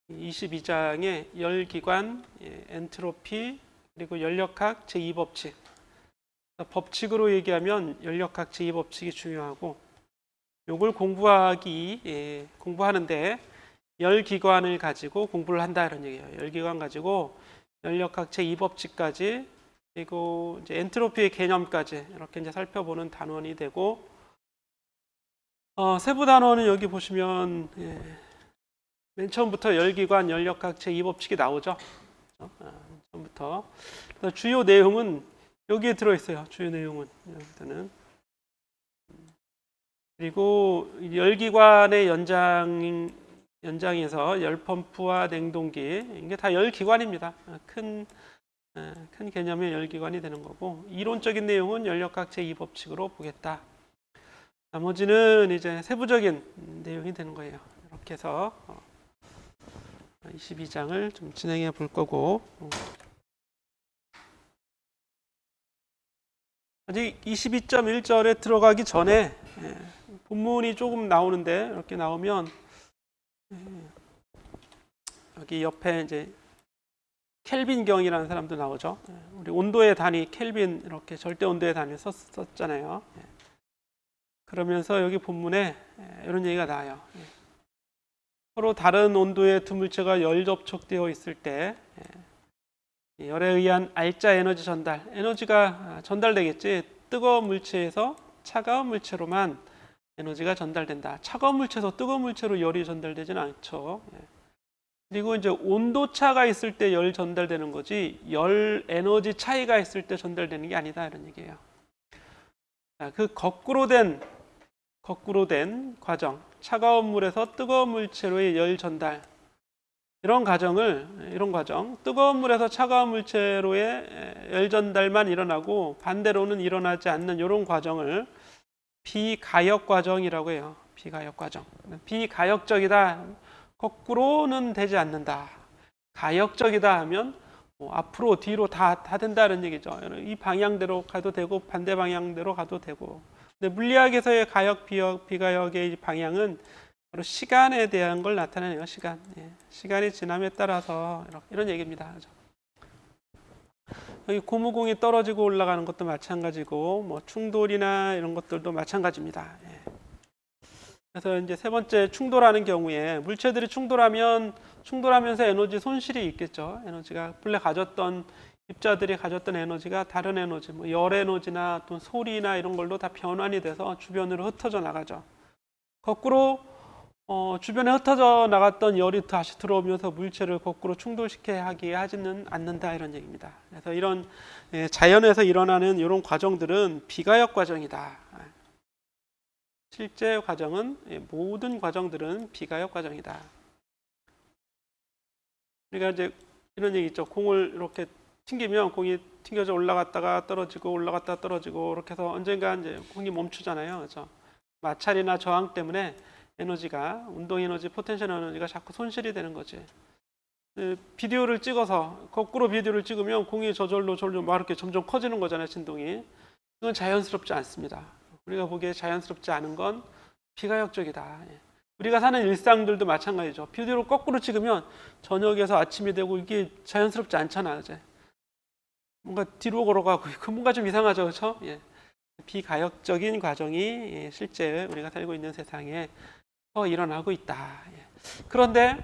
22장의 열기관, 엔트로피, 그리고 연력학 제2법칙. 법칙으로 얘기하면 연력학 제2법칙이 중요하고, 요걸 공부하는데 열기관을 가지고 공부를 한다 이런 얘기예요. 열기관 가지고 연력학 제2법칙까지, 그리고 이제 엔트로피의 개념까지 이렇게 이제 살펴보는 단원이 되고, 세부 단원은 여기 보시면 맨 처음부터 열기관, 연력학 제2법칙이 나오죠. 처음부터. 주요 내용은 여기에 들어있어요. 주요 내용은 여기서는. 그리고 열기관의 연장에서 열펌프와 냉동기, 이게 다 열기관입니다. 큰 개념의 열기관이 되는 거고, 이론적인 내용은 연력학 제2법칙으로 보겠다. 나머지는 이제 세부적인 내용이 되는 거예요. 이렇게 해서 22장을 좀 진행해 볼 거고, 아직 22.1절에 들어가기 전에 본문이 조금 나오는데, 이렇게 나오면 여기 옆에 이제 켈빈경이라는 사람도 나오죠. 우리 온도의 단위 켈빈, 이렇게 절대 온도의 단위 썼잖아요. 그러면서 여기 본문에 이런 얘기가 나와요. 서로 다른 온도의 두 물체가 열 접촉되어 있을 때 열에 의한 알짜 에너지 전달, 에너지가 전달되겠지. 뜨거운 물체에서 차가운 물체로만 에너지가 전달된다. 차가운 물체에서 뜨거운 물체로 열이 전달되지는 않죠. 그리고 이제 온도 차가 있을 때 열 전달되는 거지, 열 에너지 차이가 있을 때 전달되는 게 아니다 이런 얘기예요. 그 거꾸로 된 과정, 차가운 물에서 뜨거운 물체로의 열 전달, 이런 과정, 뜨거운 물에서 차가운 물체로의 열 전달만 일어나고 반대로는 일어나지 않는 이런 과정을 비가역 과정이라고 해요. 비가역 과정. 비가역적이다. 거꾸로는 되지 않는다. 가역적이다 하면 앞으로 뒤로 다 된다는 얘기죠. 이 방향대로 가도 되고 반대 방향대로 가도 되고. 근데 물리학에서의 가역, 비가역의 방향은 바로 시간에 대한 걸 나타내네요. 시간이 지남에 따라서 이런 얘기입니다. 여기 고무공이 떨어지고 올라가는 것도 마찬가지고, 뭐 충돌이나 이런 것들도 마찬가지입니다. 그래서 이제 세 번째, 충돌하는 경우에 물체들이 충돌하면서 에너지 손실이 있겠죠. 에너지가 본래 가졌던, 입자들이 가졌던 에너지가 다른 에너지, 뭐 열 에너지나 또 소리나 이런 걸로 다 변환이 돼서 주변으로 흩어져 나가죠. 거꾸로 주변에 흩어져 나갔던 열이 다시 들어오면서 물체를 거꾸로 충돌시키게 하지는 않는다 이런 얘기입니다. 그래서 이런 자연에서 일어나는 이런 과정들은 비가역 과정이다. 실제 과정은, 모든 과정들은 비가역 과정이다. 그러니까 이제 이런 얘기 있죠. 공을 이렇게 튕기면 공이 튕겨져 올라갔다가 떨어지고 올라갔다가 떨어지고, 이렇게 해서 언젠가 이제 공이 멈추잖아요. 그렇죠? 마찰이나 저항 때문에 에너지가, 운동 에너지, 포텐셜 에너지가 자꾸 손실이 되는 거지. 비디오를 찍어서, 거꾸로 비디오를 찍으면 공이 저절로 막 이렇게 점점 커지는 거잖아요, 진동이. 이건 자연스럽지 않습니다. 우리가 보기에 자연스럽지 않은 건 비가역적이다. 우리가 사는 일상들도 마찬가지죠. 비디오를 거꾸로 찍으면 저녁에서 아침이 되고 이게 자연스럽지 않잖아, 이제. 뭔가 뒤로 걸어가고, 뭔가 좀 이상하죠, 그렇죠? 비가역적인 과정이 실제 우리가 살고 있는 세상에 일어나고 있다. 그런데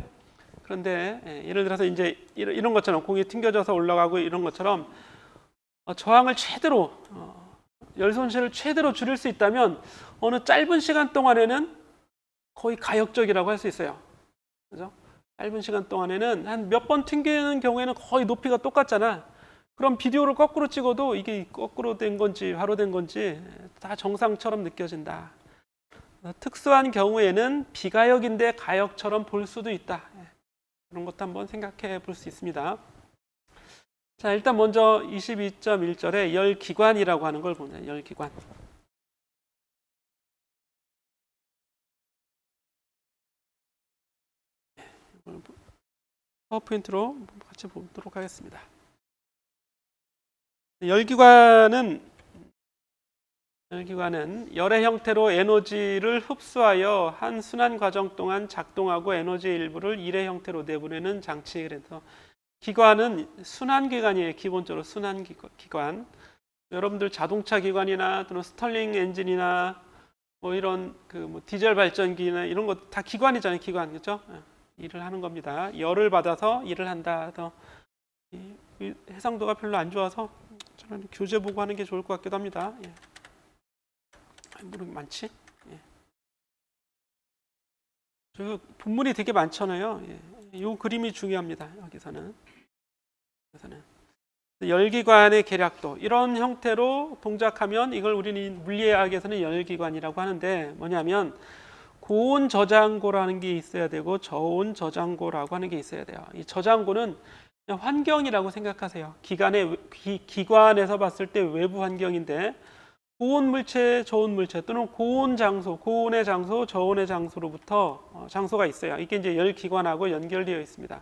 예를 들어서 이제 이런 것처럼 공이 튕겨져서 올라가고 이런 것처럼 저항을 최대로, 열 손실을 최대로 줄일 수 있다면 어느 짧은 시간 동안에는 거의 가역적이라고 할 수 있어요. 그죠? 짧은 시간 동안에는 한 몇 번 튕기는 경우에는 거의 높이가 똑같잖아. 그럼 비디오를 거꾸로 찍어도 이게 거꾸로 된 건지 바로 된 건지 다 정상처럼 느껴진다. 특수한 경우에는 비가역인데 가역처럼 볼 수도 있다. 그런 것도 한번 생각해 볼 수 있습니다. 자, 일단 먼저 22.1절에 열기관이라고 하는 걸 보면, 열기관. 파워포인트로 같이 보도록 하겠습니다. 열기관은 열기관은 열의 형태로 에너지를 흡수하여 한 순환 과정 동안 작동하고 에너지의 일부를 일의 형태로 내보내는 장치. 그래서 기관은 순환 기관이에요. 기본적으로 순환 기관. 여러분들 자동차 기관이나 또는 스털링 엔진이나 뭐 이런 그 디젤 발전기나 이런 거 다 기관이잖아요. 기관, 그렇죠? 일을 하는 겁니다. 열을 받아서 일을 한다. 이 해상도가 별로 안 좋아서 저는 교재 보고 하는 게 좋을 것 같기도 합니다. 예. 물은 많지? 예. 저 본문이 되게 많잖아요. 예. 이 그림이 중요합니다. 여기서는 열기관의 계략도 이런 형태로 동작하면 이걸 우리는 물리학에서는 열기관이라고 하는데 뭐냐면 고온 저장고라는 게 있어야 되고 저온 저장고라고 하는 게 있어야 돼요. 이 저장고는 그냥 환경이라고 생각하세요. 기관에서 봤을 때 외부 환경인데 고온 물체, 저온 물체 또는 고온 장소, 고온의 장소, 저온의 장소로부터 장소가 있어요. 이게 이제 열기관하고 연결되어 있습니다.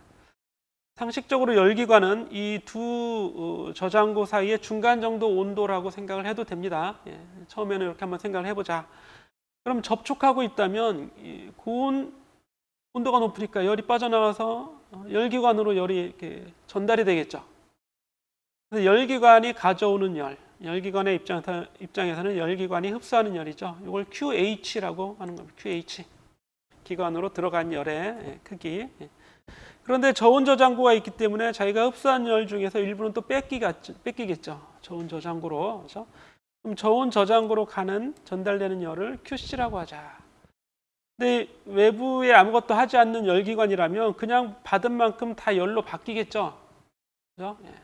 상식적으로 열기관은 이 두 저장고 사이의 중간 정도 온도라고 생각을 해도 됩니다. 예, 처음에는 이렇게 한번 생각을 해보자. 그럼 접촉하고 있다면 고온 온도가 높으니까 열이 빠져나와서 열기관으로 열이 이렇게 전달이 되겠죠. 그래서 열기관이 가져오는 열, 열기관의 입장에서는 열기관이 흡수하는 열이죠. 이걸 QH라고 하는 겁니다. QH. 기관으로 들어간 열의 크기. 그런데 저온 저장고가 있기 때문에 자기가 흡수한 열 중에서 일부는 또 뺏기겠죠. 저온 저장고로. 그렇죠? 그럼 저온 저장고로 전달되는 열을 QC라고 하자. 근데 외부에 아무것도 하지 않는 열기관이라면 그냥 받은 만큼 다 열로 바뀌겠죠. 그렇죠? 예.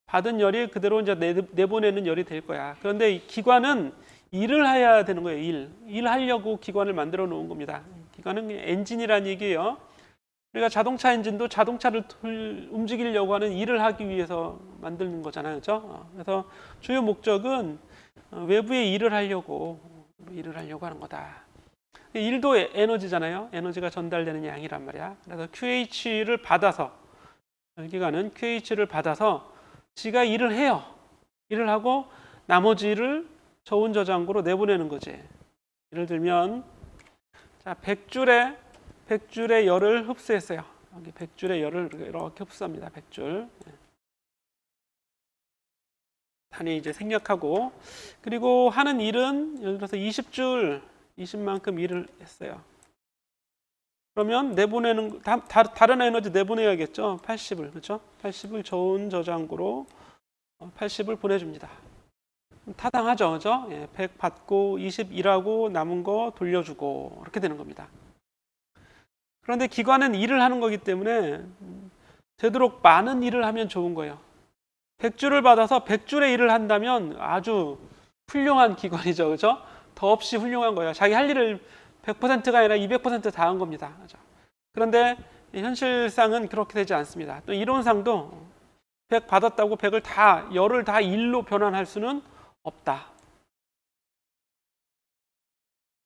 받은 열이 그대로 이제 내보내는 열이 될 거야. 그런데 이 기관은 일을 해야 되는 거예요. 일하려고 기관을 만들어 놓은 겁니다. 기관은 엔진이라는 얘기예요. 우리가 자동차 엔진도 자동차를 움직이려고 하는 일을 하기 위해서 만드는 거잖아요. 그렇죠? 그래서 주요 목적은 외부에 일을 하려고 하는 거다. 일도 에너지잖아요. 에너지가 전달되는 양이란 말이야. 그래서 QH를 받아서 열기관은 QH를 받아서 지가 일을 해요. 일을 하고 나머지를 저온 저장고로 내보내는 거지. 예를 들면 자 100줄의 열을 흡수했어요. 여기 100줄의 열을 이렇게 흡수합니다. 100줄. 단위 이제 생략하고 그리고 하는 일은 예를 들어서 20만큼 일을 했어요. 그러면 내보내는 다른 에너지 내보내야겠죠. 80을 그렇죠? 80을 저온 저장고로 80을 보내줍니다. 타당하죠, 그렇죠? 100 받고 20 일하고 남은 거 돌려주고 이렇게 되는 겁니다. 그런데 기관은 일을 하는 거기 때문에 되도록 많은 일을 하면 좋은 거예요. 100줄을 받아서 100줄의 일을 한다면 아주 훌륭한 기관이죠, 그렇죠? 더없이 훌륭한 거예요. 자기 할 일을 100%가 아니라 200% 다 한 겁니다. 그렇죠? 그런데 현실상은 그렇게 되지 않습니다. 또 이론상도 100 받았다고 100을 열을 다 일로 변환할 수는 없다.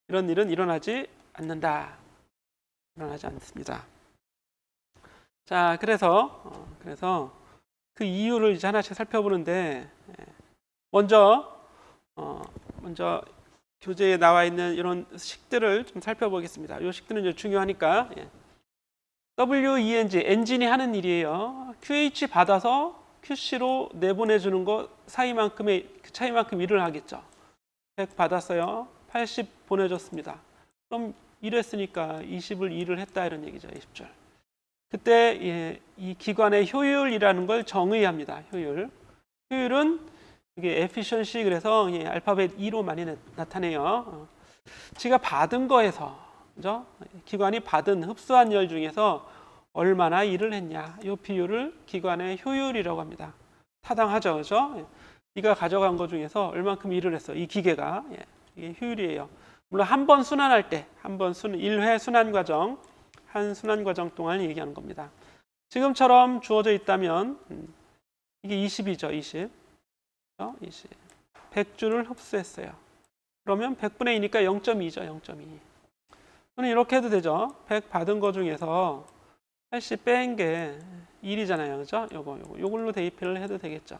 이런 일은 일어나지 않는다. 일어나지 않습니다. 자, 그래서 그 이유를 이제 하나씩 살펴보는데 먼저 교재에 나와 있는 이런 식들을 좀 살펴보겠습니다. 이 식들은 이제 중요하니까 WENG 엔진이 하는 일이에요. QH 받아서 QC로 내보내주는 거 사이만큼의 그 차이만큼 일을 하겠죠. 100 받았어요. 80 보내줬습니다. 그럼 일했으니까 20을 일을 했다 이런 얘기죠. 20줄. 그때 이 기관의 효율이라는 걸 정의합니다. 효율은 이게 efficiency 그래서 알파벳 E로 많이 나타내요. 지가 받은 거에서 그죠? 기관이 받은 흡수한 열 중에서 얼마나 일을 했냐 이 비율을 기관의 효율이라고 합니다. 타당하죠, 그죠? 네가 가져간 것 중에서 얼만큼 일을 했어 이 기계가 이게 효율이에요. 물론 한 번 순환할 때 1회 순환 과정 한 순환 과정 동안 얘기하는 겁니다. 지금처럼 주어져 있다면 이게 20이죠, 20. 100줄을 흡수했어요. 그러면 100분의 2니까 0.2죠, 0.2. 저는 이렇게 해도 되죠. 100 받은 거 중에서 80 뺀 게 1이잖아요, 그죠? 요걸로 대입을 해도 되겠죠.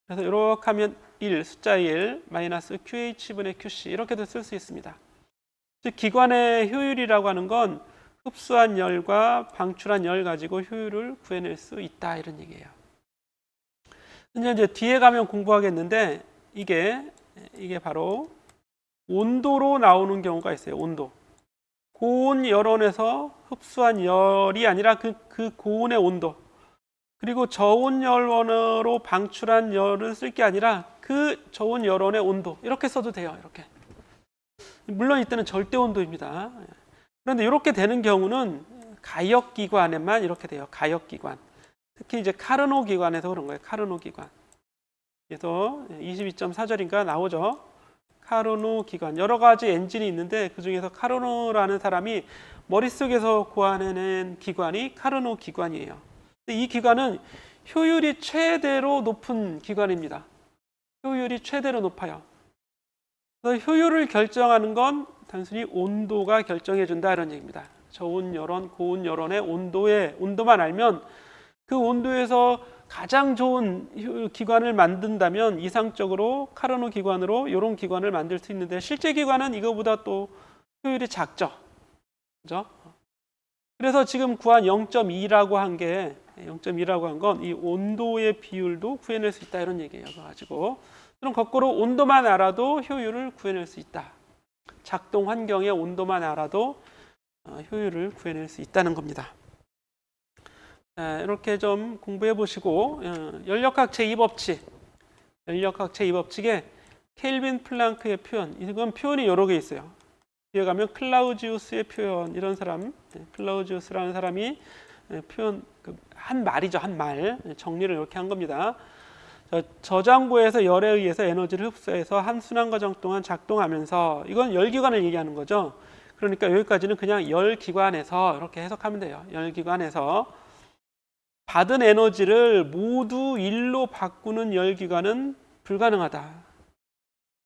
그래서 이렇게 하면 1, 숫자 1, 마이너스 QH분의 QC 이렇게도 쓸 수 있습니다. 즉 기관의 효율이라고 하는 건 흡수한 열과 방출한 열 가지고 효율을 구해낼 수 있다 이런 얘기예요. 이제 뒤에 가면 공부하겠는데 이게 바로 온도로 나오는 경우가 있어요. 온도. 고온 열원에서 흡수한 열이 아니라 그 고온의 온도. 그리고 저온 열원으로 방출한 열을 쓸 게 아니라 그 저온 열원의 온도. 이렇게 써도 돼요. 이렇게. 물론 이때는 절대 온도입니다. 그런데 이렇게 되는 경우는 가역 기관에만 이렇게 돼요. 가역 기관. 특히 이제 카르노 기관에서 그런 거예요. 카르노 기관. 그래서 22.4절인가 나오죠. 카르노 기관. 여러 가지 엔진이 있는데 그 중에서 카르노라는 사람이 머릿속에서 고안해낸 기관이 카르노 기관이에요. 이 기관은 효율이 최대로 높은 기관입니다. 효율이 최대로 높아요. 그래서 효율을 결정하는 건 단순히 온도가 결정해 준다 이런 얘기입니다. 저온 열원, 고온 열원의 온도만 알면 그 온도에서 가장 좋은 기관을 만든다면 이상적으로 카르노 기관으로 이런 기관을 만들 수 있는데 실제 기관은 이거보다 또 효율이 작죠. 그죠? 그래서 지금 구한 0.2라고 한 건 이 온도의 비율도 구해낼 수 있다 이런 얘기예요. 가지고 그럼 거꾸로 온도만 알아도 효율을 구해낼 수 있다. 작동 환경의 온도만 알아도 효율을 구해낼 수 있다는 겁니다. 이렇게 좀 공부해 보시고 연력학 제2법칙 제2법칙에 켈빈 플랑크의 표현, 이건 표현이 여러 개 있어요. 뒤에 가면 클라우지우스의 표현, 이런 사람, 클라우지우스라는 사람이 표현 한 말이죠. 한 말 정리를 이렇게 한 겁니다. 저장고에서 열에 의해서 에너지를 흡수해서 한 순환과정 동안 작동하면서, 이건 열기관을 얘기하는 거죠. 그러니까 여기까지는 그냥 열기관에서 이렇게 해석하면 돼요. 열기관에서 받은 에너지를 모두 1로 바꾸는 열기관은 불가능하다.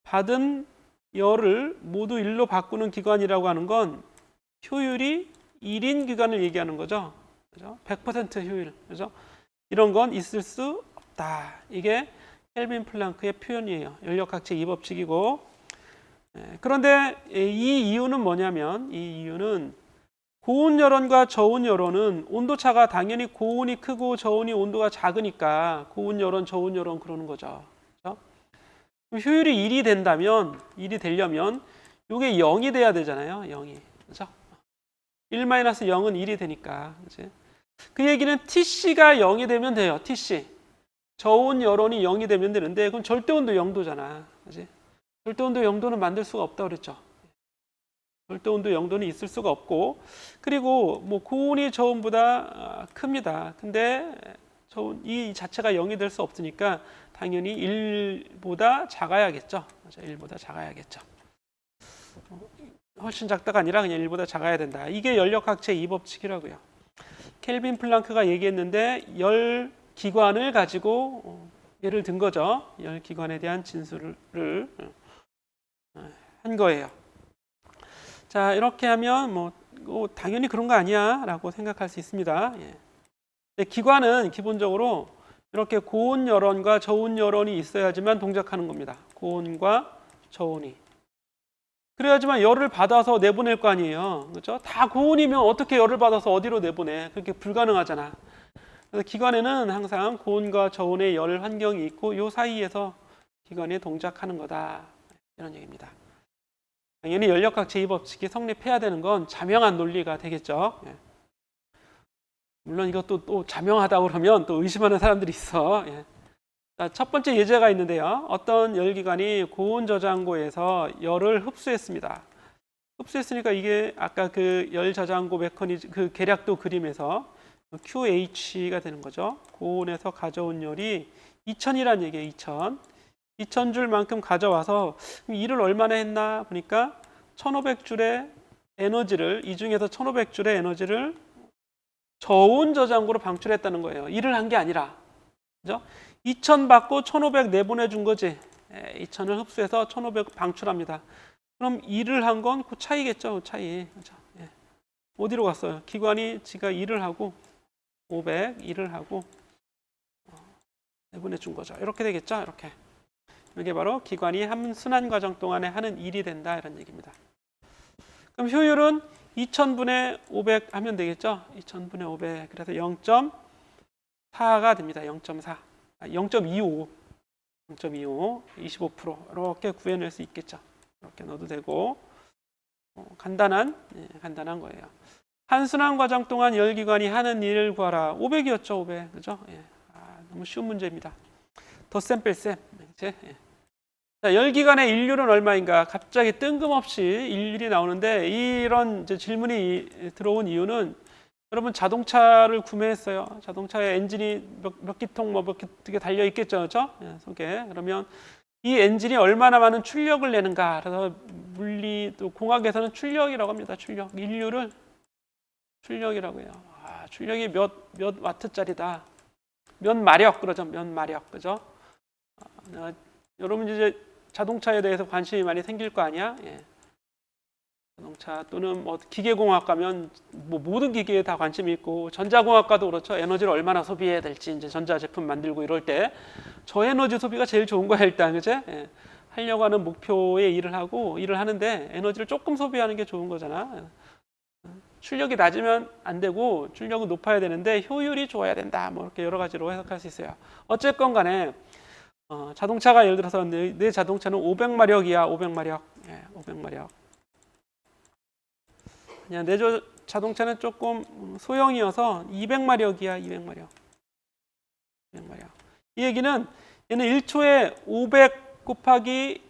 받은 열을 모두 1로 바꾸는 기관이라고 하는 건 효율이 1인 기관을 얘기하는 거죠. 그죠? 100% 효율. 그죠? 이런 건 있을 수 없다. 이게 켈빈 플랑크의 표현이에요. 연력학 제2법칙이고. 그런데 이 이유는 뭐냐면, 이 이유는 고온 열원과 저온 열원은 온도차가 당연히 고온이 크고 저온이 온도가 작으니까 고온 열원, 저온 열원 그러는 거죠. 그렇죠? 효율이 1이 된다면, 1이 되려면 이게 0이 돼야 되잖아요. 0이. 그렇죠? 1-0은 1이 되니까. 그치? 그 얘기는 TC가 0이 되면 돼요. TC. 저온 열원이 0이 되면 되는데 그럼 절대온도 0도잖아. 그치? 절대온도 0도는 만들 수가 없다고 그랬죠. 절대온도 0도는 있을 수가 없고, 그리고 뭐 고온이 저온보다 큽니다. 근데 저온 이 자체가 0이 될 수 없으니까 당연히 1보다 작아야겠죠. 1보다 작아야겠죠. 훨씬 작다가 아니라 그냥 1보다 작아야 된다. 이게 연력학 제2법칙이라고요. 켈빈 플랑크가 얘기했는데 열 기관을 가지고 예를 든 거죠. 열 기관에 대한 진술을 한 거예요. 자, 이렇게 하면 당연히 그런 거 아니야 라고 생각할 수 있습니다. 예. 기관은 기본적으로 이렇게 고온 열원과 저온 열원이 있어야지만 동작하는 겁니다. 고온과 저온이. 그래야지만 열을 받아서 내보낼 거 아니에요. 그렇죠? 다 고온이면 어떻게 열을 받아서 어디로 내보내? 그렇게 불가능하잖아. 그래서 기관에는 항상 고온과 저온의 열 환경이 있고 이 사이에서 기관이 동작하는 거다. 이런 얘기입니다. 당연히 연력학 제2법칙이 성립해야 되는 건 자명한 논리가 되겠죠. 예. 물론 이것도 또 자명하다고 그러면 또 의심하는 사람들이 있어. 예. 자, 첫 번째 예제가 있는데요. 어떤 열기관이 고온 저장고에서 열을 흡수했습니다. 흡수했으니까 이게 아까 그 열 저장고 메커니즘 그 계략도 그림에서 QH가 되는 거죠. 고온에서 가져온 열이 2000이라는 얘기예요. 2000줄 가져와서 일을 얼마나 했나 보니까 1500줄의 에너지를, 이 중에서 1500줄의 에너지를 저온 저장고로 방출했다는 거예요. 일을 한 게 아니라. 그죠? 2000 받고 1500 내보내준 거지. 2000을 흡수해서 1500 방출합니다. 그럼 일을 한 건 그 차이겠죠. 그 차이. 그죠? 예. 어디로 갔어요? 기관이 지가 일을 하고 500 일을 하고 내보내 준 거죠. 이렇게 되겠죠. 이렇게. 이게 바로 기관이 한 순환 과정 동안에 하는 일이 된다 이런 얘기입니다. 그럼 효율은 2000분의 500 하면 되겠죠. 2000분의 500 그래서 0.4가 됩니다. 0.4 0.25 25% 이렇게 구해낼 수 있겠죠. 이렇게 넣어도 되고 간단한 거예요. 한순환 과정 동안 열기관이 하는 일을 구하라. 500이었죠. 500 그죠? 너무 쉬운 문제입니다. 덧셈 뺄셈 자, 열기관의 일률은 얼마인가? 갑자기 뜬금없이 일률이 나오는데 이런 이제 질문이 들어온 이유는 여러분 자동차를 구매했어요. 자동차에 엔진이 몇 기통 몇 개 달려 있겠죠, 그렇죠? 속에 그러면 이 엔진이 얼마나 많은 출력을 내는가? 그래서 물리 또 공학에서는 출력이라고 합니다. 출력 일률을 출력이라고 해요. 출력이 몇 와트짜리다. 몇 마력 그러죠. 몇 마력 그죠? 여러분 이제 자동차에 대해서 관심이 많이 생길 거 아니야? 자동차 또는 뭐 기계공학 가면 뭐 모든 기계에 다 관심이 있고 전자공학과도 그렇죠. 에너지를 얼마나 소비해야 될지 이제 전자제품 만들고 이럴 때 저에너지 소비가 제일 좋은 거야 일단 그죠? 하려고 하는 목표에 일을 하는데 에너지를 조금 소비하는 게 좋은 거잖아. 출력이 낮으면 안 되고 출력은 높아야 되는데 효율이 좋아야 된다. 뭐 이렇게 여러 가지로 해석할 수 있어요. 어쨌건 간에 자동차가 예를 들어서 내 자동차는 500마력이야. 500마력. 500마력. 그냥 내 자동차는 조금 소형이어서 200마력이야. 200마력. 200마력. 이 얘기는 얘는 1초에 500 곱하기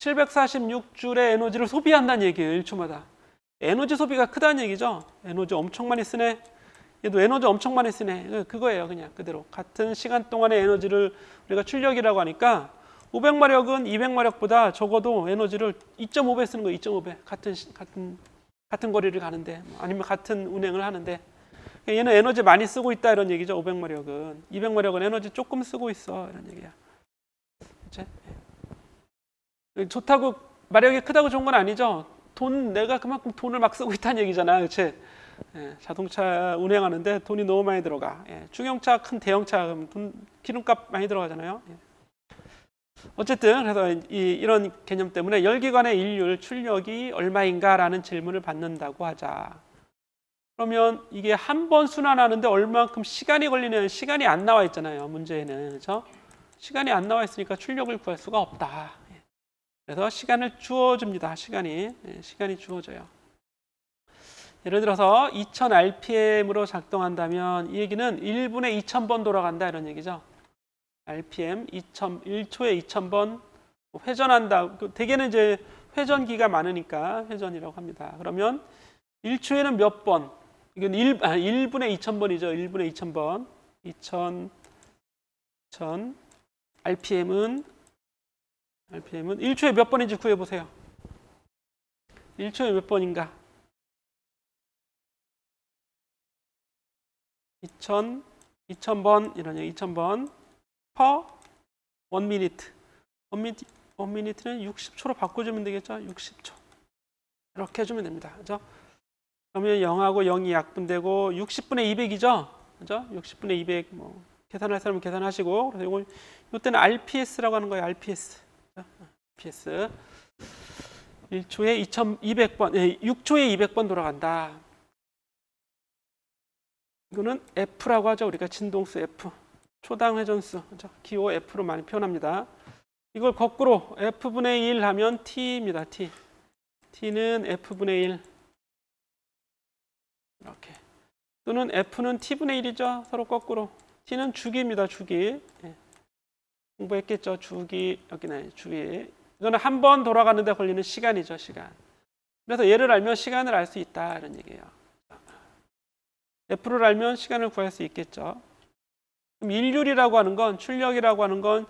746줄의 에너지를 소비한다는 얘기예요. 1초마다. 에너지 소비가 크다는 얘기죠. 에너지 엄청 많이 쓰네. 얘도 에너지 엄청 많이 쓰네. 그거예요. 그냥 그대로. 같은 시간 동안의 에너지를 우리가 출력이라고 하니까 500마력은 200마력보다 적어도 에너지를 2.5배 쓰는 거예요. 2.5배. 같은 거리를 가는데 아니면 같은 운행을 하는데 얘는 에너지 많이 쓰고 있다 이런 얘기죠. 500마력은. 200마력은 에너지 조금 쓰고 있어. 이런 얘기야. 그치? 좋다고 마력이 크다고 좋은 건 아니죠. 내가 그만큼 돈을 막 쓰고 있다는 얘기잖아. 그치? 자동차 운행하는데 돈이 너무 많이 들어가. 중형차, 큰 대형차 그럼 기름값 많이 들어가잖아요. 어쨌든 그래서 이런 개념 때문에 열기관의 일률 출력이 얼마인가라는 질문을 받는다고 하자. 그러면 이게 한 번 순환하는데 얼마만큼 시간이 걸리는 시간이 안 나와 있잖아요. 문제에는. 그렇죠? 시간이 안 나와 있으니까 출력을 구할 수가 없다. 그래서 시간을 주어줍니다. 시간이 주어져요. 예를 들어서 2000rpm으로 작동한다면 이 얘기는 1분에 2000번 돌아간다 이런 얘기죠. rpm 1초에 2000번 회전한다. 대개는 이제 회전기가 많으니까 회전이라고 합니다. 그러면 1초에는 몇 번? 이건 1분에 2000번이죠. 1분에 2000번. 2000 rpm은 1초에 몇 번인지 구해보세요. 1초에 몇 번인가? 2000번 이런 얘기 2000번 per 1 minute. 1 minute는 60초로 바꿔주면 되겠죠? 60초. 이렇게 해주면 됩니다. 그죠? 그러면 0하고 0이 약분되고 60분의 200이죠? 그죠? 60분의 200 뭐 계산할 사람은 계산하시고 그래서 이때는 RPS라고 하는 거예요. RPS. PS 1초에 2200번, 6초에 200번 돌아간다. 이거는 F라고 하죠. 우리가 진동수 F, 초당 회전수, 기호 F로 많이 표현합니다. 이걸 거꾸로 F분의 1 하면 T입니다. T는 F분의 1 이렇게. 또는 F는 T분의 1이죠. 서로 거꾸로. T는 주기입니다. 주기. 공부했겠죠. 주기, 여기는 주기. 이거는 한 번 돌아가는데 걸리는 시간이죠. 시간. 그래서 얘를 알면 시간을 알 수 있다 이런 얘기예요. F를 알면 시간을 구할 수 있겠죠. 그럼 일률이라고 하는 건 출력이라고 하는 건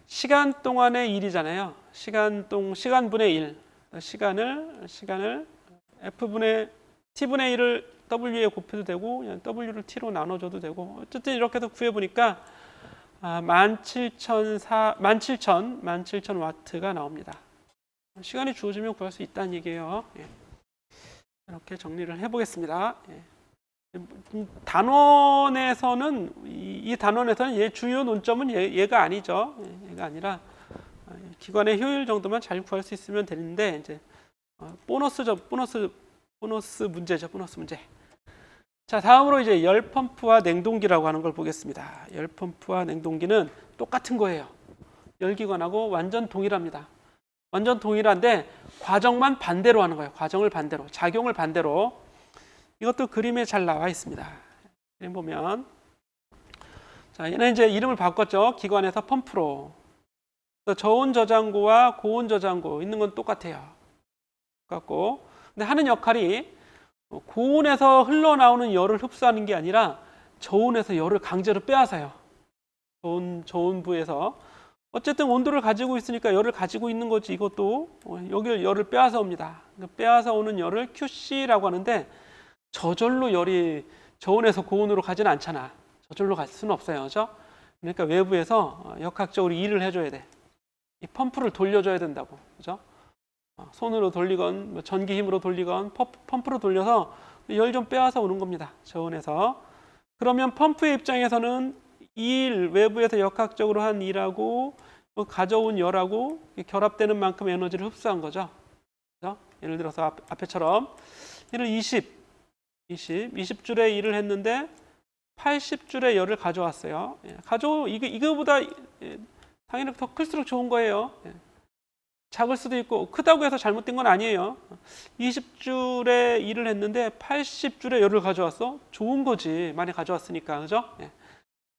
시간 동안의 일이잖아요. 시간분의 1. 시간을 F분의 T분의 1을 W에 곱해도 되고 그냥 W를 T로 나눠줘도 되고 어쨌든 이렇게 해서 구해보니까 17,000 와트가 나옵니다. 시간이 주어지면 구할 수 있다는 얘기예요. 이렇게 정리를 해보겠습니다. 단원에서는 이 단원에서는 얘 주요 논점은 얘가 아니죠. 얘가 아니라 기관의 효율 정도만 잘 구할 수 있으면 되는데 이제 보너스 문제죠. 보너스 문제. 자, 다음으로 이제 열 펌프와 냉동기라고 하는 걸 보겠습니다. 열 펌프와 냉동기는 똑같은 거예요. 열기관하고 완전 동일합니다. 완전 동일한데 과정만 반대로 하는 거예요. 과정을 반대로, 작용을 반대로. 이것도 그림에 잘 나와 있습니다. 그림 보면, 자, 얘는 이제 이름을 바꿨죠. 기관에서 펌프로. 저온 저장고와 고온 저장고 있는 건 똑같아요. 똑같고, 근데 하는 역할이 고온에서 흘러나오는 열을 흡수하는 게 아니라 저온에서 열을 강제로 빼앗아요. 저온부에서. 어쨌든 온도를 가지고 있으니까 열을 가지고 있는 거지. 이것도 여기 열을 빼앗아 옵니다. 빼앗아 오는 열을 QC라고 하는데 저절로 열이 저온에서 고온으로 가지는 않잖아. 저절로 갈 수는 없어요. 그렇죠? 그러니까 외부에서 역학적으로 일을 해줘야 돼. 이 펌프를 돌려줘야 된다고. 그죠? 손으로 돌리건 뭐 전기 힘으로 돌리건 펌프로 돌려서 열 좀 빼앗아 오는 겁니다. 저온에서. 그러면 펌프의 입장에서는 외부에서 역학적으로 한 일하고 가져온 열하고 결합되는 만큼 에너지를 흡수한 거죠. 그죠? 예를 들어서 앞에처럼 얘를 20줄의 일을 했는데 80줄의 열을 가져왔어요. 이거보다 당연히 더 클수록 좋은 거예요. 작을 수도 있고 크다고 해서 잘못된 건 아니에요. 20줄의 일을 했는데 80줄의 열을 가져왔어? 좋은 거지. 많이 가져왔으니까. 그죠?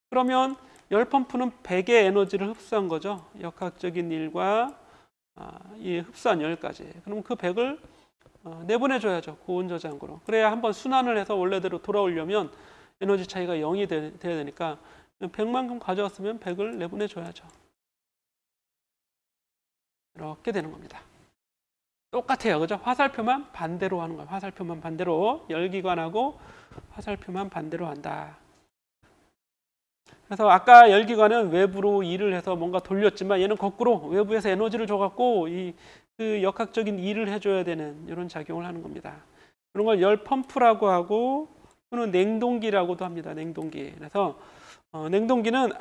그러면 열 펌프는 100의 에너지를 흡수한 거죠. 역학적인 일과 이 흡수한 열까지. 그럼 그 100을 내보내줘야죠. 고온 저장고로. 그래야 한번 순환을 해서 원래대로 돌아오려면 에너지 차이가 0이 돼야 되니까 100만큼 가져왔으면 100을 내보내줘야죠. 이렇게 되는 겁니다. 똑같아요. 그죠? 화살표만 반대로 하는 거예요. 화살표만 반대로. 열기관하고 화살표만 반대로 한다. 그래서 아까 열기관은 외부로 일을 해서 뭔가 돌렸지만 얘는 거꾸로 외부에서 에너지를 줘갖고 그 역학적인 일을 해줘야 되는 이런 작용을 하는 겁니다. 그런 걸 열 펌프라고 하고 또는 냉동기라고도 합니다. 냉동기. 그래서 냉동기는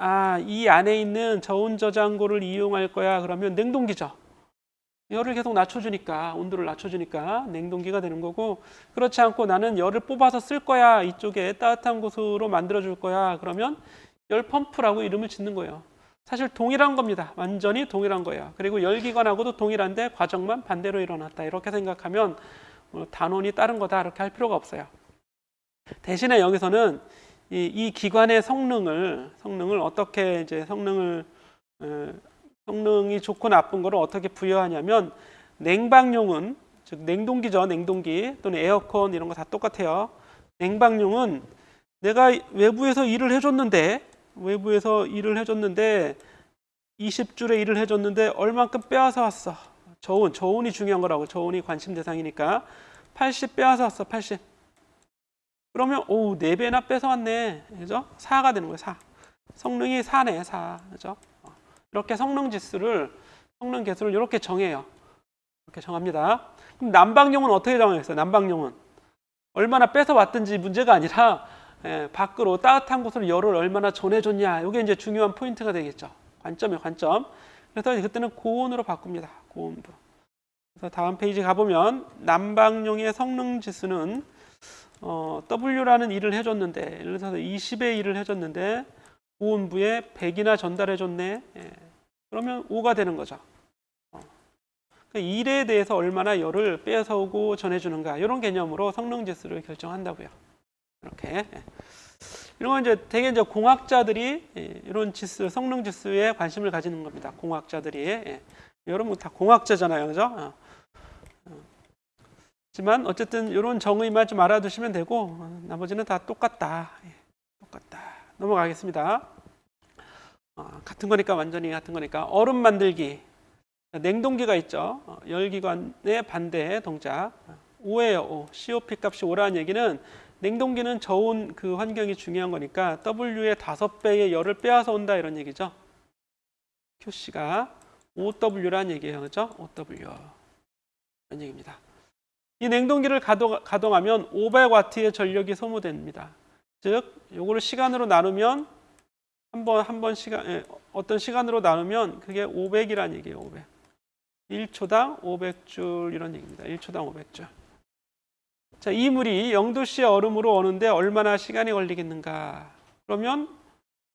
이 안에 있는 저온 저장고를 이용할 거야. 그러면 냉동기죠. 열을 계속 낮춰주니까 온도를 낮춰주니까 냉동기가 되는 거고 그렇지 않고 나는 열을 뽑아서 쓸 거야. 이쪽에 따뜻한 곳으로 만들어줄 거야. 그러면 열 펌프라고 이름을 짓는 거예요. 사실 동일한 겁니다. 완전히 동일한 거예요. 그리고 열기관하고도 동일한데 과정만 반대로 일어났다. 이렇게 생각하면 단원이 다른 거다. 이렇게 할 필요가 없어요. 대신에 여기서는 이 기관의 성능을 어떻게 이제 성능이 좋고 나쁜 거를 어떻게 부여하냐면 냉방용은 즉 냉동기죠. 냉동기 또는 에어컨 이런 거 다 똑같아요. 냉방용은 내가 외부에서 일을 해줬는데 20줄의 일을 해줬는데 얼만큼 빼앗아 왔어. 저온이 중요한 거라고. 저온이 관심 대상이니까 80 빼앗아 왔어. 80. 그러면 4배나 뺏어왔네. 그죠? 4가 되는 거예요. 4. 성능이 4네. 4. 그죠? 이렇게 성능 개수를 이렇게 정해요. 이렇게 정합니다. 그럼 난방용은 어떻게 정하겠어요? 난방용은 얼마나 뺏어왔든지 문제가 아니라 밖으로 따뜻한 곳으로 열을 얼마나 전해줬냐. 이게 이제 중요한 포인트가 되겠죠. 관점이에요. 관점. 그래서 그때는 고온으로 바꿉니다. 고온으로. 그래서 다음 페이지 가보면 난방용의 성능 지수는 W라는 일을 해줬는데 예를 들어서 20의 일을 해줬는데 고온부에 100이나 전달해줬네. 그러면 5가 되는 거죠. 그 일에 대해서 얼마나 열을 빼앗아오고 전해주는가 이런 개념으로 성능 지수를 결정한다고요. 이렇게 이런 건 이제 되게 이제 공학자들이 이런 지수, 성능 지수에 관심을 가지는 겁니다. 공학자들이 여러분 다 공학자잖아요, 그죠? 하지만 어쨌든 이런 정의만 좀 알아두시면 되고 나머지는 다 똑같다. 똑같다. 넘어가겠습니다. 같은 거니까 완전히 같은 거니까 얼음 만들기. 냉동기가 있죠. 열기관의 반대 동작. 5예요. 5. COP 값이 5라는 얘기는 냉동기는 저온 그 환경이 중요한 거니까 W의 5배의 열을 빼앗아 온다 이런 얘기죠. QC가 OW라는 얘기예요. 그죠? OW. 이런 얘기입니다. 이 냉동기를 가동하면 500W의 전력이 소모됩니다. 즉, 요거를 시간으로 나누면 한 번 시간 어떤 시간으로 나누면 그게 500이라는 얘기예요. 500. 1초당 500줄 이런 얘기입니다. 1초당 500줄. 자, 이 물이 0도씨의 얼음으로 오는데 얼마나 시간이 걸리겠는가? 그러면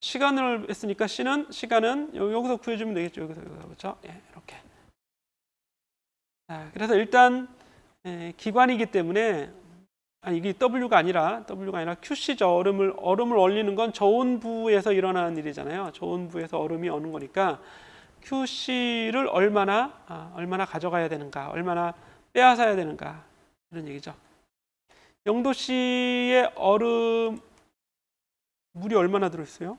시간을 했으니까 시간은 여기서 구해주면 되겠죠. 여기서 그렇죠? 예, 이렇게. 자, 그래서 일단 기관이기 때문에 이게 W가 아니라 QC죠. 얼음을 얼리는 건 저온부에서 일어나는 일이잖아요. 저온부에서 얼음이 오는 거니까 QC를 얼마나 가져가야 되는가, 얼마나 빼앗아야 되는가 이런 얘기죠. 0도씨의 얼음 물이 얼마나 들어있어요?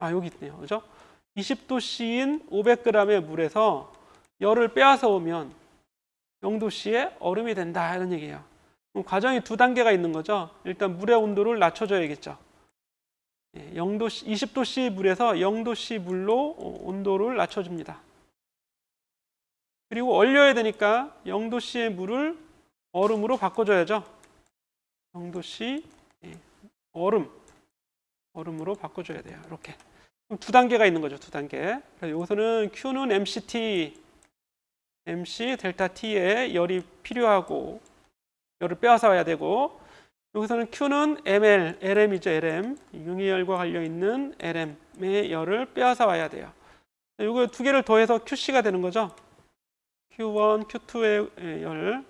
여기 있네요. 그죠? 20도씨인 500g의 물에서 열을 빼앗아 오면 0도씨의 얼음이 된다 이런 얘기예요. 그럼 과정이 두 단계가 있는 거죠. 일단 물의 온도를 낮춰줘야겠죠. 20도씨 물에서 0도씨 물로 온도를 낮춰줍니다. 그리고 얼려야 되니까 0도씨의 물을 얼음으로 바꿔줘야죠. 0도씨 얼음으로 바꿔줘야 돼요. 이렇게. 그럼 두 단계가 있는 거죠. 두 단계. 그래서 여기서는 Q는 MC 델타 T에 열이 필요하고 열을 빼앗아 와야 되고, 여기서는 Q는 LM이죠. LM. 융이열과 관련있는 LM의 열을 빼앗아 와야 돼요. 이거 두 개를 더해서 QC가 되는 거죠. Q1, Q2의 열.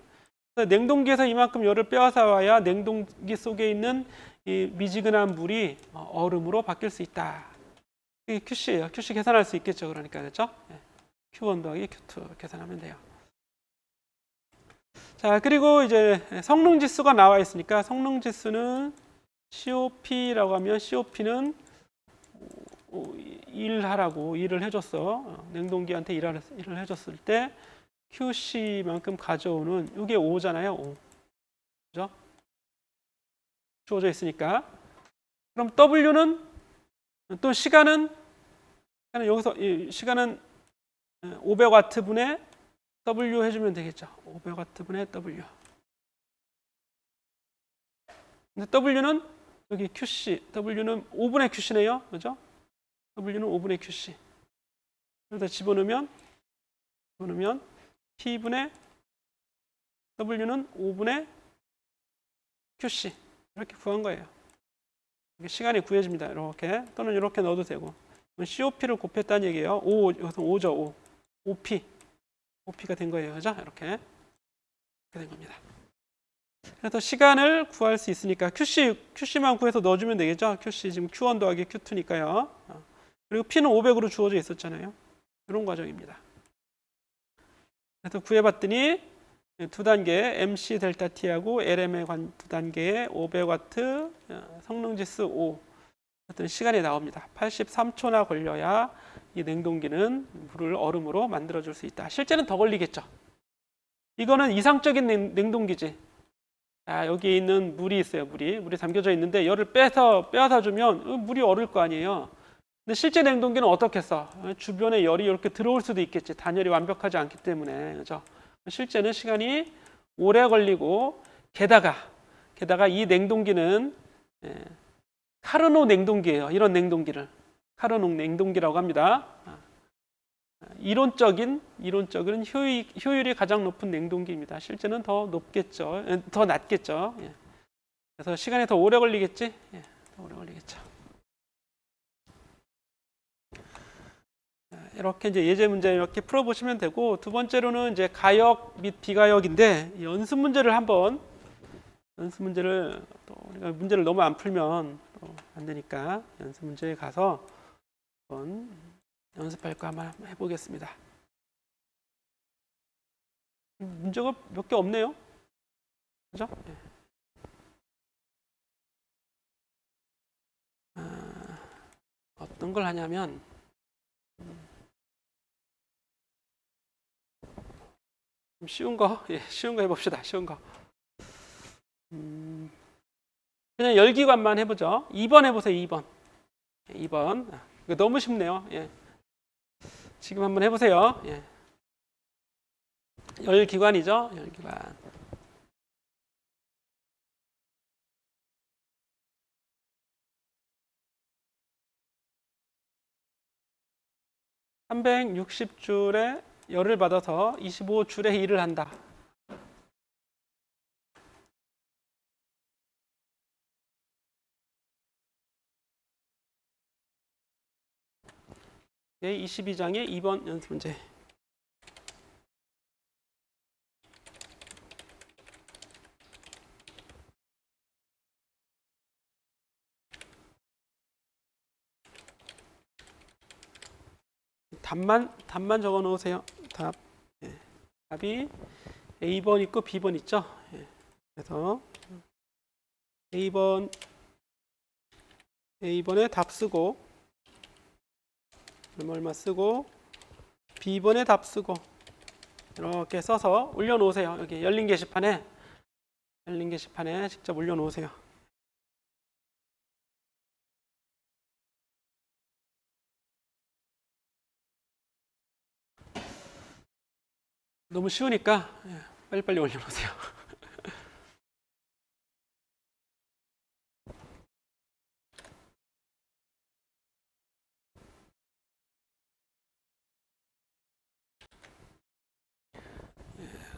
냉동기에서 이만큼 열을 빼앗아 와야 냉동기 속에 있는 이 미지근한 물이 얼음으로 바뀔 수 있다. 이게 QC예요. QC 계산할 수 있겠죠. 그러니까 그렇죠? Q1 더하기 Q2 계산하면 돼요. 자, 그리고 이제 성능 지수가 나와 있으니까 성능 지수는 COP라고 하면 COP는 일을 해줬어. 냉동기한테 일을 해줬을 때 QC만큼 가져오는 이게 5잖아요. 5. 그죠? 주어져 있으니까. 그럼 W는 또 시간은 여기서 시간은 500W 분의 W 해주면 되겠죠. 500W 분의 W. 근데 W는 여기 QC, W는 5분의 QC네요. 그죠? W는 5분의 QC. 그래서 집어넣으면 T분의 W는 5분의 QC. 이렇게 구한 거예요. 시간이 구해집니다. 이렇게. 또는 이렇게 넣어도 되고. COP를 곱했다는 얘기예요. 여기서 5죠. 5P가 된 거예요. 그죠? 이렇게 된 겁니다. 그래서 시간을 구할 수 있으니까 QC만 구해서 넣어주면 되겠죠? QC 지금 Q1 더하기 Q2니까요. 그리고 P는 500으로 주어져 있었잖아요. 이런 과정입니다. 그래서 구해봤더니 두 단계 MC 델타 T하고 LM의 두 단계에 500W 성능지수 5 어떤 시간이 나옵니다. 83초나 걸려야 이 냉동기는 물을 얼음으로 만들어줄 수 있다. 실제는 더 걸리겠죠. 이거는 이상적인 냉동기지. 여기 있는 물이 있어요. 물이 담겨져 있는데 열을 빼앗아 주면 물이 얼을 거 아니에요. 근데 실제 냉동기는 어떻겠어? 주변에 열이 이렇게 들어올 수도 있겠지. 단열이 완벽하지 않기 때문에. 그죠? 실제는 시간이 오래 걸리고 게다가 이 냉동기는 카르노 냉동기예요. 이런 냉동기를 카르노 냉동기라고 합니다. 이론적인 효율이 가장 높은 냉동기입니다. 실제는 더 높겠죠. 더 낮겠죠. 그래서 시간이 더 오래 걸리겠지? 더 오래 걸리겠죠. 이렇게 이제 예제 문제 이렇게 풀어보시면 되고, 두 번째로는 이제 가역 및 비가역인데 연습 문제를 또 우리가 문제를 너무 안 풀면 또 안 되니까 연습 문제에 가서 한번 연습할 거 한번 해보겠습니다. 문제가 몇 개 없네요. 그죠? 어떤 걸 하냐면 쉬운 거 해봅시다. 쉬운 거. 그냥 열기관만 해보죠. 2번 해보세요. 2번. 이거 너무 쉽네요. 지금 한번 해보세요. 열기관이죠. 열기관. 360줄에 열을 받아서 25줄의 일을 한다. 네, 22장의 2번 연습 문제. 답만 적어 놓으세요. 답. 예. 답이 A번 있고 B번 있죠. 예. 그래서 A번에 답 쓰고 얼마 쓰고 B번에 답 쓰고 이렇게 써서 올려놓으세요. 여기 열린 게시판에 직접 올려놓으세요. 너무 쉬우니까 빨리빨리 올려놓으세요.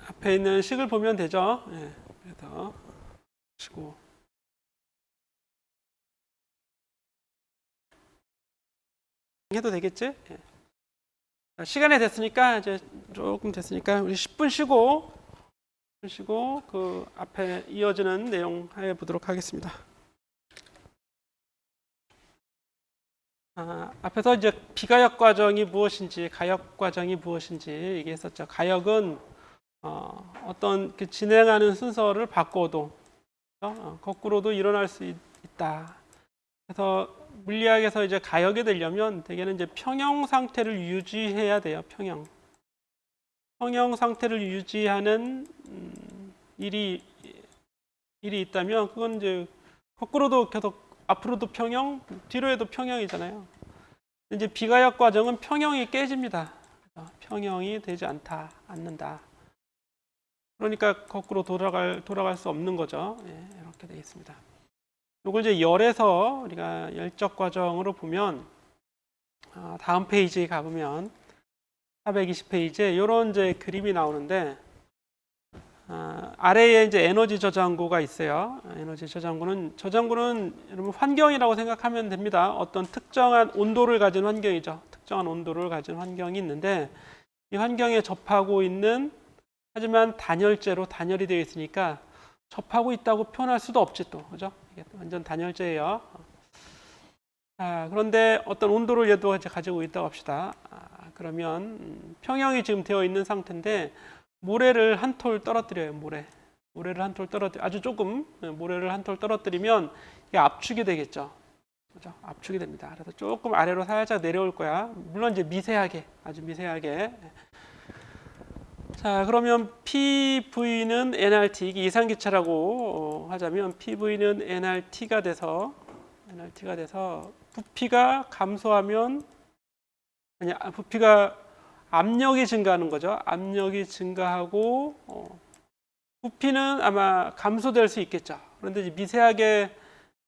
앞에 있는 식을 보면 되죠. 그래서 치고 해도 되겠지? 시간이 됐으니까 이제 조금 됐으니까 우리 10분 쉬고 그 앞에 이어지는 내용 해보도록 하겠습니다. 앞에서 이제 비가역 과정이 무엇인지, 가역 과정이 무엇인지 얘기했었죠. 가역은 어떤 그 진행하는 순서를 바꿔도 거꾸로도 일어날 수 있다. 그래서 물리학에서 이제 가역이 되려면 대개는 이제 평형 상태를 유지해야 돼요. 평형 상태를 유지하는 일이 있다면 그건 이제 거꾸로도 계속 앞으로도 평형, 뒤로에도 평형이잖아요. 이제 비가역 과정은 평형이 깨집니다. 평형이 되지 않는다. 그러니까 거꾸로 돌아갈 수 없는 거죠. 이렇게 되어 있습니다. 이걸 이제 열에서 우리가 열적 과정으로 보면 다음 페이지에 가보면 420페이지에 이런 이제 그림이 나오는데 아래에 이제 에너지 저장고가 있어요. 에너지 저장고는 여러분 환경이라고 생각하면 됩니다. 어떤 특정한 온도를 가진 환경이죠. 특정한 온도를 가진 환경이 있는데 이 환경에 접하고 있는 하지만 단열재로 단열이 되어 있으니까 접하고 있다고 표현할 수도 없지 또 그죠? 이게 완전 단열재예요. 그런데 어떤 온도를 얘도 가지고 있다고 합시다. 그러면 평형이 지금 되어 있는 상태인데 모래를 한 톨 떨어뜨려요. 모래를 한 톨 떨어뜨려 아주 조금 모래를 한 톨 떨어뜨리면 이게 압축이 되겠죠. 그죠? 압축이 됩니다. 그래서 조금 아래로 살짝 내려올 거야. 물론 이제 미세하게 아주 미세하게. 자, 그러면 PV는 nRT, 이게 이상기차라고 하자면 PV는 nRT가 돼서 부피가 감소하면 부피가 압력이 증가하는 거죠. 압력이 증가하고 부피는 아마 감소될 수 있겠죠. 그런데 이제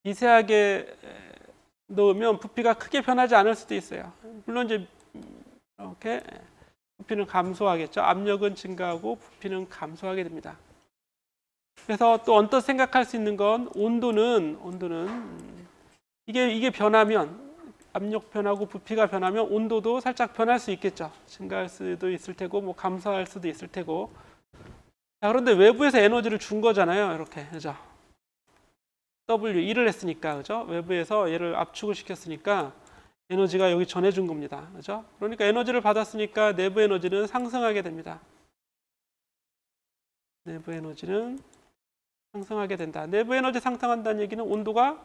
미세하게 넣으면 부피가 크게 변하지 않을 수도 있어요. 물론 이제 이렇게 부피는 감소하겠죠. 압력은 증가하고 부피는 감소하게 됩니다. 그래서 또 언뜻 생각할 수 있는 건 온도는 이게 변하면 압력 변하고 부피가 변하면 온도도 살짝 변할 수 있겠죠. 증가할 수도 있을 테고 뭐 감소할 수도 있을 테고. 자, 그런데 외부에서 에너지를 준 거잖아요. 이렇게 그죠? W 일을 했으니까 그죠? 외부에서 얘를 압축을 시켰으니까 에너지가 여기 전해준 겁니다. 그죠? 그러니까 에너지를 받았으니까 내부 에너지는 상승하게 됩니다. 내부 에너지는 상승하게 된다. 내부 에너지 상승한다는 얘기는 온도가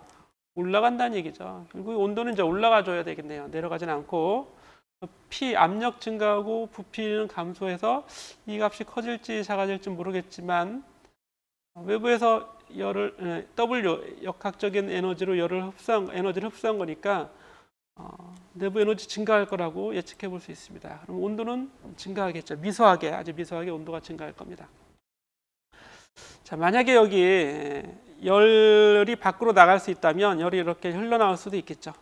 올라간다는 얘기죠. 결국 온도는 이제 올라가 줘야 되겠네요. 내려가지는 않고. 압력 증가하고 부피는 감소해서 이 값이 커질지 작아질지 모르겠지만 외부에서 W 역학적인 에너지를 흡수한 거니까 내부 에너지 증가할 거라고 예측해 볼 수 있습니다. 그럼 온도는 증가하겠죠. 아주 미소하게 온도가 증가할 겁니다. 자, 만약에 여기 열이 밖으로 나갈 수 있다면 열이 이렇게 흘러나올 수도 있겠죠.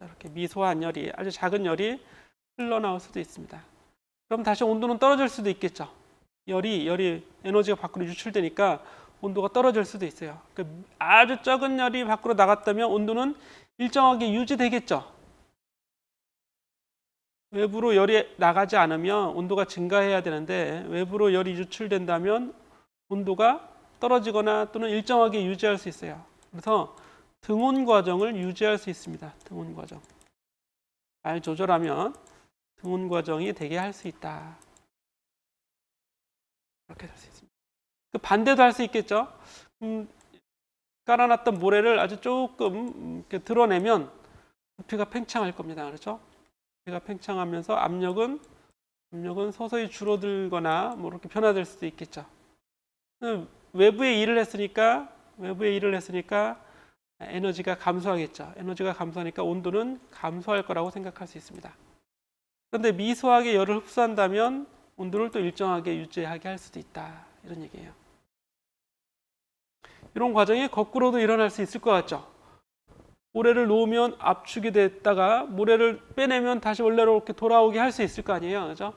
이렇게 미소한 열이, 아주 작은 열이 흘러나올 수도 있습니다. 그럼 다시 온도는 떨어질 수도 있겠죠. 열이 에너지가 밖으로 유출되니까 온도가 떨어질 수도 있어요. 아주 적은 열이 밖으로 나갔다면 온도는 일정하게 유지되겠죠. 외부로 열이 나가지 않으면 온도가 증가해야 되는데 외부로 열이 유출된다면 온도가 떨어지거나 또는 일정하게 유지할 수 있어요. 그래서 등온 과정을 유지할 수 있습니다. 등온 과정. 잘 조절하면 등온 과정이 되게 할 수 있다. 그렇게 할 수 있습니다. 그 반대도 할 수 있겠죠. 깔아놨던 모래를 아주 조금 이렇게 드러내면 부피가 팽창할 겁니다. 그렇죠? 부피가 팽창하면서 압력은 서서히 줄어들거나 뭐 이렇게 변화될 수도 있겠죠. 외부에 일을 했으니까 에너지가 감소하겠죠. 에너지가 감소하니까 온도는 감소할 거라고 생각할 수 있습니다. 그런데 미소하게 열을 흡수한다면 온도를 또 일정하게 유지하게 할 수도 있다. 이런 얘기예요. 이런 과정이 거꾸로도 일어날 수 있을 것 같죠. 모래를 놓으면 압축이 됐다가 모래를 빼내면 다시 원래로 이렇게 돌아오게 할 수 있을 거 아니에요. 그죠?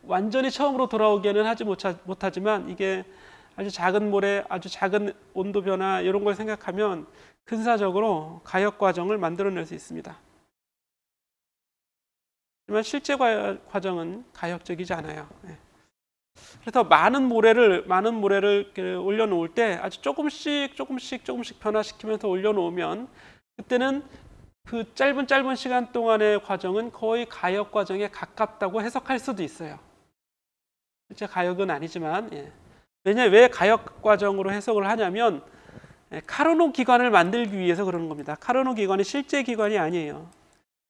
완전히 처음으로 돌아오기에는 하지 못하지만 이게 아주 작은 모래, 아주 작은 온도 변화 이런 걸 생각하면 근사적으로 가역 과정을 만들어낼 수 있습니다. 하지만 실제 과정은 가역적이지 않아요. 그래서 많은 모래를 올려놓을 때 아주 조금씩 변화시키면서 올려놓으면 그때는 그 짧은 시간 동안의 과정은 거의 가역 과정에 가깝다고 해석할 수도 있어요. 실제 가역은 아니지만 왜 가역 과정으로 해석을 하냐면 카르노 기관을 만들기 위해서 그러는 겁니다. 카르노 기관이 실제 기관이 아니에요.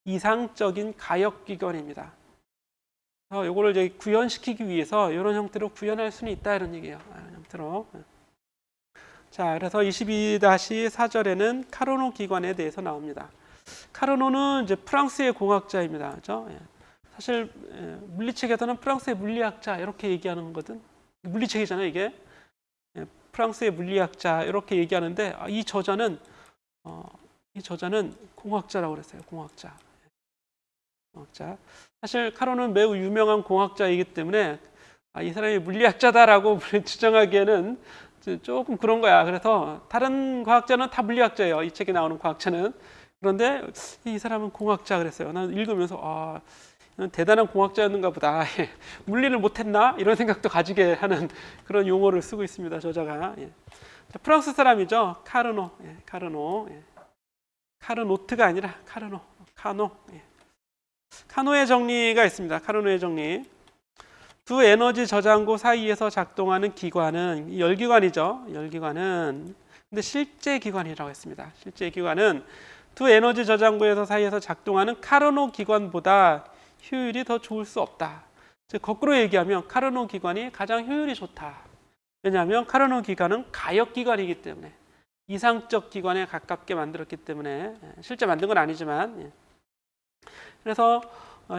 이상적인 가역 기관입니다. 이거를 이제 구현시키기 위해서 이런 형태로 구현할 수는 있다 이런 얘기예요. 이런 형태로. 자, 그래서 22-4절에는 카르노 기관에 대해서 나옵니다. 카르노는 이제 프랑스의 공학자입니다. 그렇죠? 사실 물리책에서는 프랑스의 물리학자 이렇게 얘기하는 거거든. 물리책이잖아요, 이게. 프랑스의 물리학자 이렇게 얘기하는데 이 저자는 공학자라고 그랬어요. 공학자. 사실 카르노는 매우 유명한 공학자이기 때문에 이 사람이 물리학자다라고 주장하기에는 조금 그런 거야. 그래서 다른 과학자는 다 물리학자예요. 이 책에 나오는 과학자는. 그런데 이 사람은 공학자 그랬어요. 나는 읽으면서 대단한 공학자였는가 보다. 물리를 못했나? 이런 생각도 가지게 하는 그런 용어를 쓰고 있습니다. 저자가. 프랑스 사람이죠. 카르노. 카르노트가 아니라 카노. 카노의 정리가 있습니다. 카르노의 정리. 두 에너지 저장고 사이에서 작동하는 기관은 열기관이죠. 열기관은 근데 실제 기관이라고 했습니다. 실제 기관은 두 에너지 저장고에서 사이에서 작동하는 카르노 기관보다 효율이 더 좋을 수 없다. 즉 거꾸로 얘기하면 카르노 기관이 가장 효율이 좋다. 왜냐하면 카르노 기관은 가역 기관이기 때문에 이상적 기관에 가깝게 만들었기 때문에 실제 만든 건 아니지만 그래서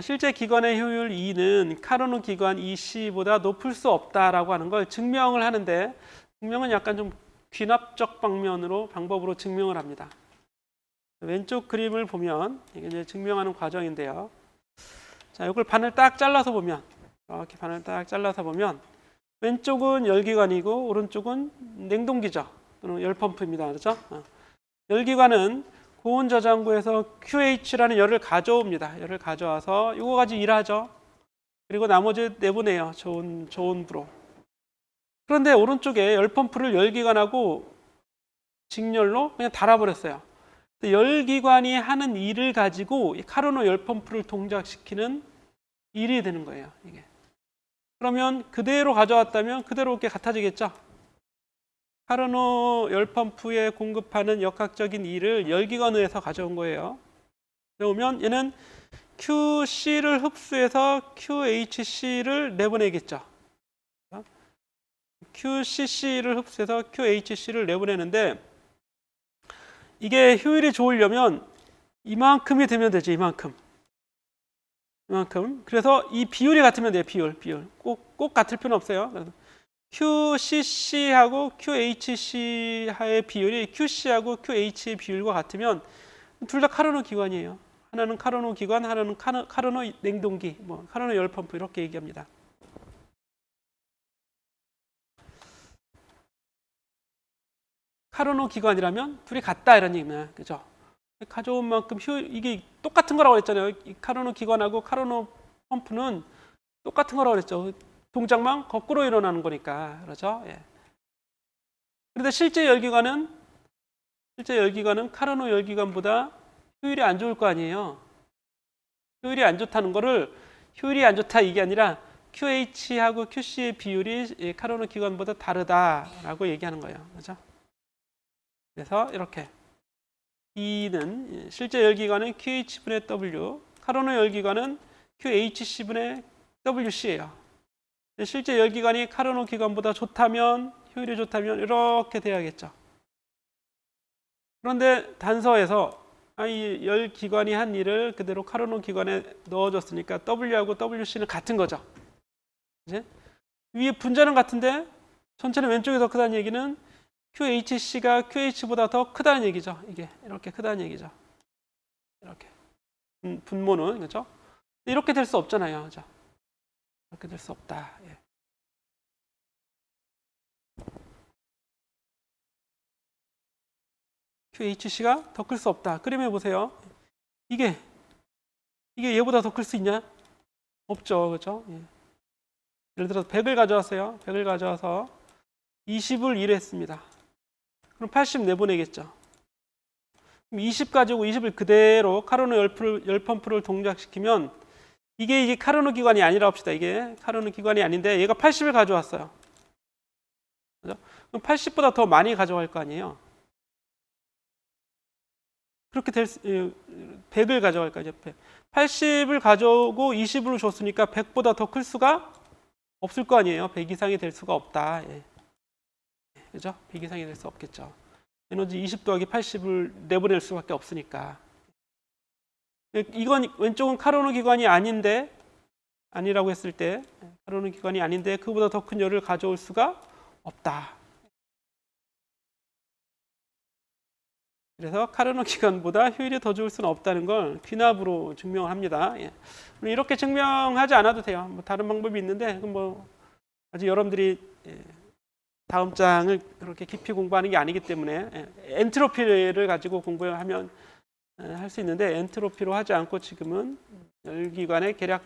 실제 기관의 효율 E는 카르노 기관 EC보다 높을 수 없다라고 하는 걸 증명을 하는데 증명은 약간 좀 귀납적 방법으로 증명을 합니다. 왼쪽 그림을 보면 이게 이제 증명하는 과정인데요. 자, 이걸 반을 딱 잘라서 보면 이렇게 반을 딱 잘라서 보면 왼쪽은 열기관이고 오른쪽은 냉동기죠. 또는 열펌프입니다. 그렇죠? 열기관은 고온 저장고에서 QH라는 열을 가져옵니다. 열을 가져와서 이거 가지고 일하죠. 그리고 나머지 내보내요. 저온부로. 그런데 오른쪽에 열펌프를 열기관하고 직열로 그냥 달아버렸어요. 열기관이 하는 일을 가지고 이 카르노 열펌프를 동작시키는 일이 되는 거예요. 이게. 그러면 그대로 가져왔다면 그대로 이렇게 같아지겠죠. 카르노 열펌프에 공급하는 역학적인 일을 열기관에서 가져온 거예요. 그러면 얘는 QC를 흡수해서 QHC를 내보내겠죠. QCC를 흡수해서 QHC를 내보내는데 이게 효율이 좋으려면 이만큼이 되면 되죠. 이만큼. 그래서 이 비율이 같으면 돼요. 비율. 꼭 같을 필요는 없어요. 그래서 QCC하고 QHC의 비율이 QC하고 QH의 비율과 같으면 둘 다 카르노 기관이에요. 하나는 카르노 기관, 하나는 카르노 냉동기, 뭐 카르노 열 펌프 이렇게 얘기합니다. 카르노 기관이라면 둘이 같다 이런 얘기입니다. 그죠? 가져온 만큼 이게 똑같은 거라고 그랬잖아요. 이 카르노 기관하고 카르노 펌프는 똑같은 거라고 그랬죠. 동작만 거꾸로 일어나는 거니까. 그렇죠? 예. 그런데 실제 열기관은 카르노 열기관보다 효율이 안 좋을 거 아니에요. 효율이 안 좋다는 거를 효율이 안 좋다 이게 아니라 QH하고 QC의 비율이 카르노 기관보다 다르다라고 얘기하는 거예요. 그렇죠? 그래서 이렇게 E는 실제 열기관은 QH분의 W, 카르노 열기관은 QHC분의 WC예요. 실제 열기관이 카르노 기관보다 좋다면, 효율이 좋다면 이렇게 돼야겠죠. 그런데 단서에서 이 열기관이 한 일을 그대로 카르노 기관에 넣어줬으니까 W하고 WC는 같은 거죠. 이제 위에 분자는 같은데 전체는 왼쪽이 더 크다는 얘기는 QHC가 QH보다 더 크다는 얘기죠. 이게 이렇게 크다는 얘기죠. 이렇게 분모는 그렇죠? 이렇게 될 수 없잖아요, 그렇죠? 이렇게 될 수 없다. 예. QHC가 더 클 수 없다. 그림해 보세요. 이게 얘보다 더 클 수 있냐? 없죠, 그렇죠? 예. 예를 들어서 100을 가져왔어요. 100을 가져와서 20을 1회 했습니다. 그럼 80 내보내겠죠. 그럼 20 가지고 20을 그대로 카르노 열 펌프를 동작시키면 이게 카르노 기관이 아니라 합시다. 이게 카르노 기관이 아닌데 얘가 80을 가져왔어요. 그죠? 그럼 80보다 더 많이 가져갈 거 아니에요. 그렇게 100을 가져갈 거죠. 80을 가져오고 20으로 줬으니까 100보다 더 클 수가 없을 거 아니에요. 100 이상이 될 수가 없다. 예. 그죠? 100 이상이 될 수 없겠죠. 에너지 20 더하기 80을 내보낼 수밖에 없으니까. 이건 왼쪽은 카르노 기관이 아니라고 했을 때 카르노 기관이 아닌데 그보다 더 큰 열을 가져올 수가 없다. 그래서 카르노 기관보다 효율이 더 좋을 수는 없다는 걸 귀납으로 증명을 합니다. 예. 이렇게 증명하지 않아도 돼요. 뭐 다른 방법이 있는데 뭐 아직 여러분들이 다음 장을 그렇게 깊이 공부하는 게 아니기 때문에 엔트로피를 가지고 공부하면 할 수 있는데 엔트로피로 하지 않고 지금은 열기관의 계략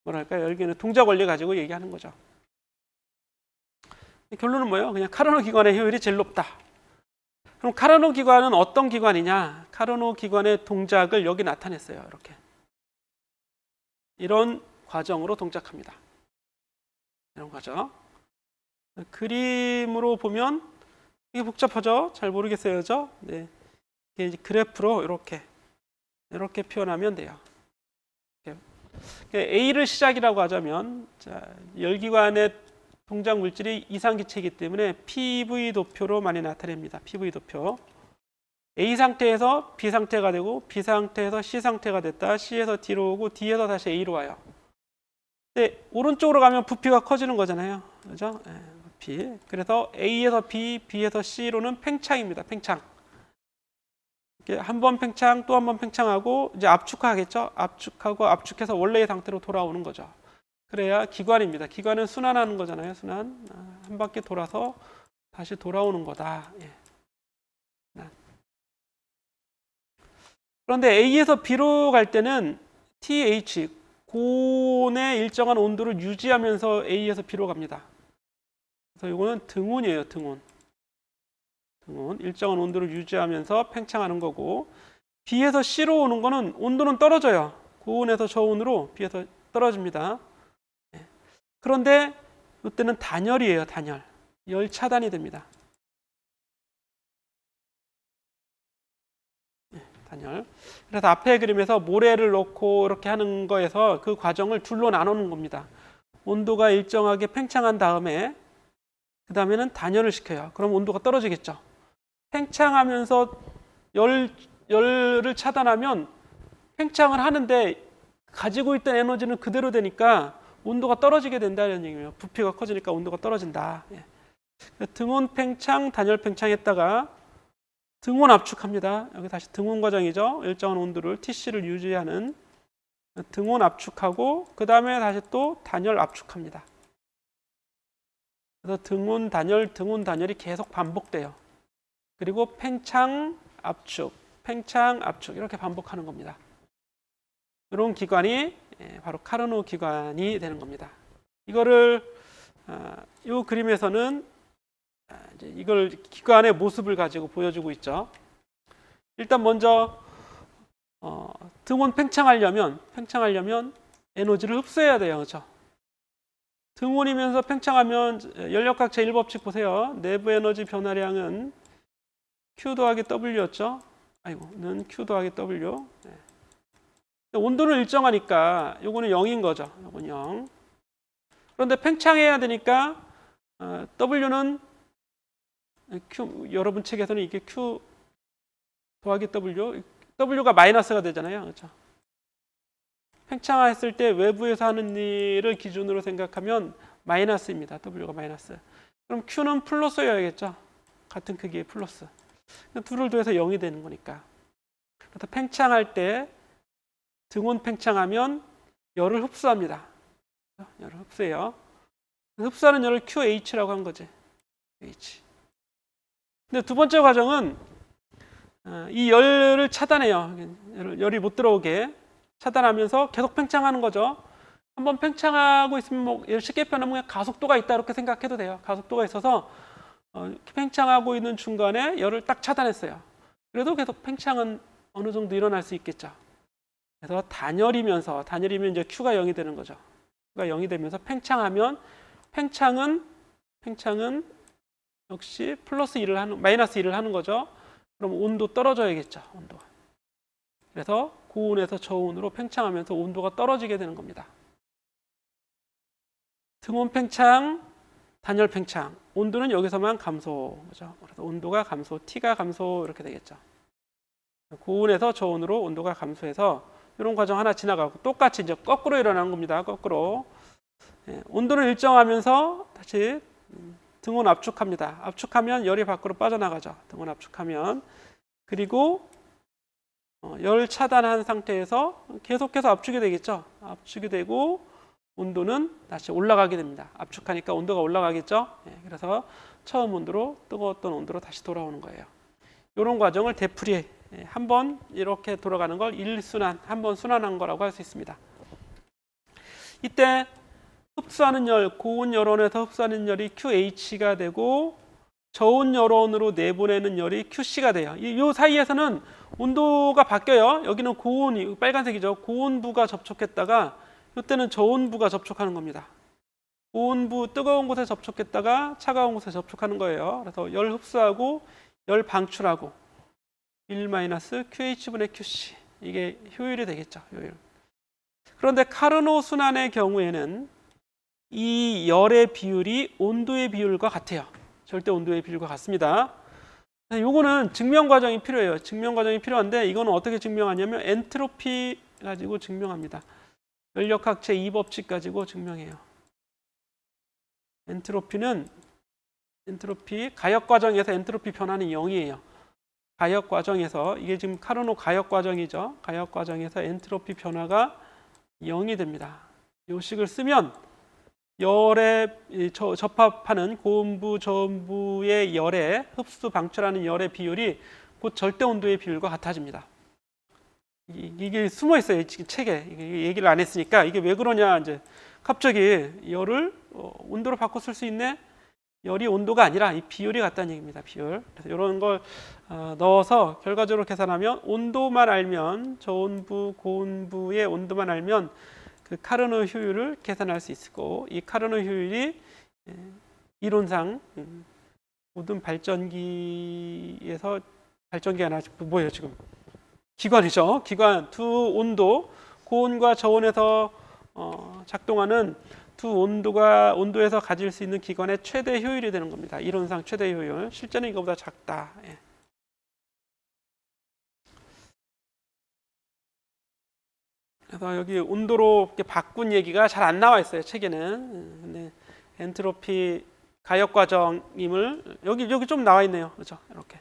열기관의 동작 원리 가지고 얘기하는 거죠. 결론은 뭐예요? 그냥 카르노 기관의 효율이 제일 높다. 그럼 카르노 기관은 어떤 기관이냐? 카르노 기관의 동작을 여기 나타냈어요. 이렇게 이런 과정으로 동작합니다. 이런 과정. 그림으로 보면 이게 복잡하죠? 잘 모르겠어요, 그죠? 네. 이게 그래프로 이렇게 표현하면 돼요. A를 시작이라고 하자면 열기관의 동작 물질이 이상기체이기 때문에 PV 도표로 많이 나타냅니다. PV 도표. A 상태에서 B 상태가 되고 B 상태에서 C 상태가 됐다. C에서 D로 오고 D에서 다시 A로 와요. 근데 오른쪽으로 가면 부피가 커지는 거잖아요. 그죠? 네, 부피. 그래서 A에서 B, B에서 C로는 팽창입니다. 팽창. 한 번 팽창, 또 한 번 팽창하고 이제 압축하겠죠? 압축하고 압축해서 원래의 상태로 돌아오는 거죠. 그래야 기관입니다. 기관은 순환하는 거잖아요. 순환. 한 바퀴 돌아서 다시 돌아오는 거다. 예. 그런데 A에서 B로 갈 때는 TH, 고온의 일정한 온도를 유지하면서 A에서 B로 갑니다. 그래서 이거는 등온이에요. 등온. 일정한 온도를 유지하면서 팽창하는 거고, B에서 C로 오는 거는 온도는 떨어져요. 고온에서 저온으로 B에서 떨어집니다. 그런데 이때는 단열이에요. 단열. 열 차단이 됩니다. 단열. 그래서 앞에 그림에서 모래를 넣고 이렇게 하는 거에서 그 과정을 둘로 나누는 겁니다. 온도가 일정하게 팽창한 다음에 그 다음에는 단열을 시켜요. 그럼 온도가 떨어지겠죠. 팽창하면서 열을 차단하면 팽창을 하는데 가지고 있던 에너지는 그대로 되니까 온도가 떨어지게 된다는 얘기예요. 부피가 커지니까 온도가 떨어진다. 예. 등온 팽창, 단열 팽창했다가 등온 압축합니다. 여기 다시 등온 과정이죠. 일정한 온도를 TC를 유지하는 등온 압축하고 그 다음에 다시 또 단열 압축합니다. 그래서 등온 단열이 계속 반복돼요. 그리고 팽창 압축 이렇게 반복하는 겁니다. 이런 기관이 바로 카르노 기관이 되는 겁니다. 이거를 이 그림에서는 이제 이걸 기관의 모습을 가지고 보여주고 있죠. 일단 먼저 등온 팽창하려면 에너지를 흡수해야 돼요. 그렇죠? 등온이면서 팽창하면 연력학체 1법칙 보세요. 내부 에너지 변화량은 Q 더하기 W였죠. 는 Q 더하기 W. 온도는 일정하니까 요거는 0인 거죠. 요건 0. 그런데 팽창해야 되니까 W는 Q, 여러분 책에서는 이게 Q 더하기 W, W가 마이너스가 되잖아요. 그렇죠? 팽창했을 때 외부에서 하는 일을 기준으로 생각하면 마이너스입니다. W가 마이너스. 그럼 Q는 플러스여야겠죠. 같은 크기의 플러스. 둘을 더해서 0이 되는 거니까. 그래서 팽창할 때 등온 팽창하면 열을 흡수합니다. 열을 흡수해요. 흡수하는 열을 QH라고 한 거지. H. 근데 두 번째 과정은 이 열을 차단해요. 열이 못 들어오게 차단하면서 계속 팽창하는 거죠. 한번 팽창하고 있으면 뭐 쉽게 표현하면 가속도가 있다 이렇게 생각해도 돼요. 가속도가 있어서 팽창하고 있는 중간에 열을 딱 차단했어요. 그래도 계속 팽창은 어느 정도 일어날 수 있겠죠. 그래서 단열이면 이제 Q가 0이 되는 거죠. Q가 0이 되면서 팽창하면 팽창은 역시 마이너스 1을 하는 거죠. 그럼 온도 떨어져야겠죠. 온도가. 그래서 고온에서 저온으로 팽창하면서 온도가 떨어지게 되는 겁니다. 등온 팽창, 단열 팽창. 온도는 여기서만 감소. 그죠? 그래서 온도가 감소, T가 감소 이렇게 되겠죠. 고온에서 저온으로 온도가 감소해서 이런 과정 하나 지나가고 똑같이 이제 거꾸로 일어나는 겁니다. 거꾸로. 온도는 일정하면서 다시 등온 압축합니다. 압축하면 열이 밖으로 빠져나가죠. 등온 압축하면. 그리고 열 차단한 상태에서 계속해서 압축이 되겠죠. 압축이 되고 온도는 다시 올라가게 됩니다. 압축하니까 온도가 올라가겠죠. 그래서 처음 온도로 뜨거웠던 온도로 다시 돌아오는 거예요. 이런 과정을 되풀이 한번 이렇게 돌아가는 걸 1순환, 한번 순환한 거라고 할 수 있습니다. 이때 흡수하는 열, 고온 열원에서 흡수하는 열이 QH가 되고 저온 열원으로 내보내는 열이 QC가 돼요. 이 사이에서는 온도가 바뀌어요. 여기는 고온이 빨간색이죠. 고온부가 접촉했다가 이때는 저온부가 접촉하는 겁니다. 고온부 뜨거운 곳에 접촉했다가 차가운 곳에 접촉하는 거예요. 그래서 열 흡수하고 열 방출하고 1-QH분의 QC 이게 효율이 되겠죠. 효율. 그런데 카르노 순환의 경우에는 이 열의 비율이 온도의 비율과 같아요. 절대 온도의 비율과 같습니다. 요거는 증명 과정이 필요해요. 증명 과정이 필요한데 이거는 어떻게 증명하냐면 엔트로피 가지고 증명합니다. 연력학체 2법칙 가지고 증명해요. 엔트로피 가역 과정에서 엔트로피 변화는 0이에요. 가역 과정에서 이게 지금 카르노 가역 과정이죠. 가역 과정에서 엔트로피 변화가 0이 됩니다. 이 식을 쓰면 열에 접합하는 고온부, 저온부의 열에 흡수, 방출하는 열의 비율이 곧 절대 온도의 비율과 같아집니다. 이게 숨어 있어요. 책에 얘기를 안 했으니까 이게 왜 그러냐 이제 갑자기 열을 온도로 바꿔 쓸 수 있네. 열이 온도가 아니라 이 비율이 같다는 얘기입니다. 비율. 그래서 이런 걸 넣어서 결과적으로 계산하면 온도만 알면 저온부, 고온부의 온도만 알면 그 카르노 효율을 계산할 수 있고 이 카르노 효율이 이론상 모든 발전기에서 발전기가 하나 뭐예요 지금 기관이죠. 기관 두 온도 고온과 저온에서 작동하는 두 온도에서 가질 수 있는 기관의 최대 효율이 되는 겁니다. 이론상 최대 효율. 실제는 이거보다 작다. 예. 그래서 여기 온도로 이렇게 바꾼 얘기가 잘 안 나와 있어요. 책에는. 근데 엔트로피 가역 과정임을 여기 좀 나와 있네요. 그렇죠? 이렇게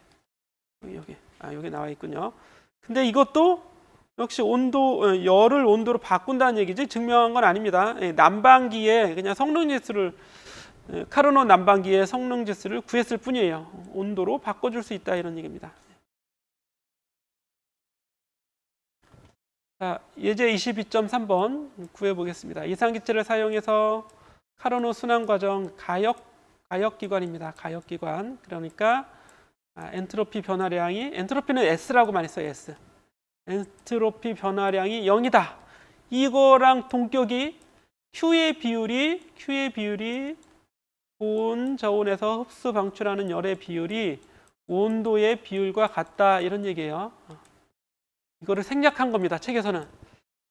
여기 나와 있군요. 근데 이것도 역시 열을 온도로 바꾼다는 얘기지 증명한 건 아닙니다. 난방기에 그냥 성능지수를 카르노 난방기의 성능지수를 구했을 뿐이에요. 온도로 바꿔줄 수 있다 이런 얘기입니다. 자, 예제 22.3번 구해보겠습니다. 이상기체를 사용해서 카르노 순환과정 가역기관입니다. 가역기관. 그러니까 엔트로피 변화량이, 엔트로피는 S라고 많이 써요. S. 엔트로피 변화량이 0이다. 이거랑 동격이 Q의 비율이 고온, 저온에서 흡수, 방출하는 열의 비율이 온도의 비율과 같다. 이런 얘기예요. 이거를 생략한 겁니다. 책에서는.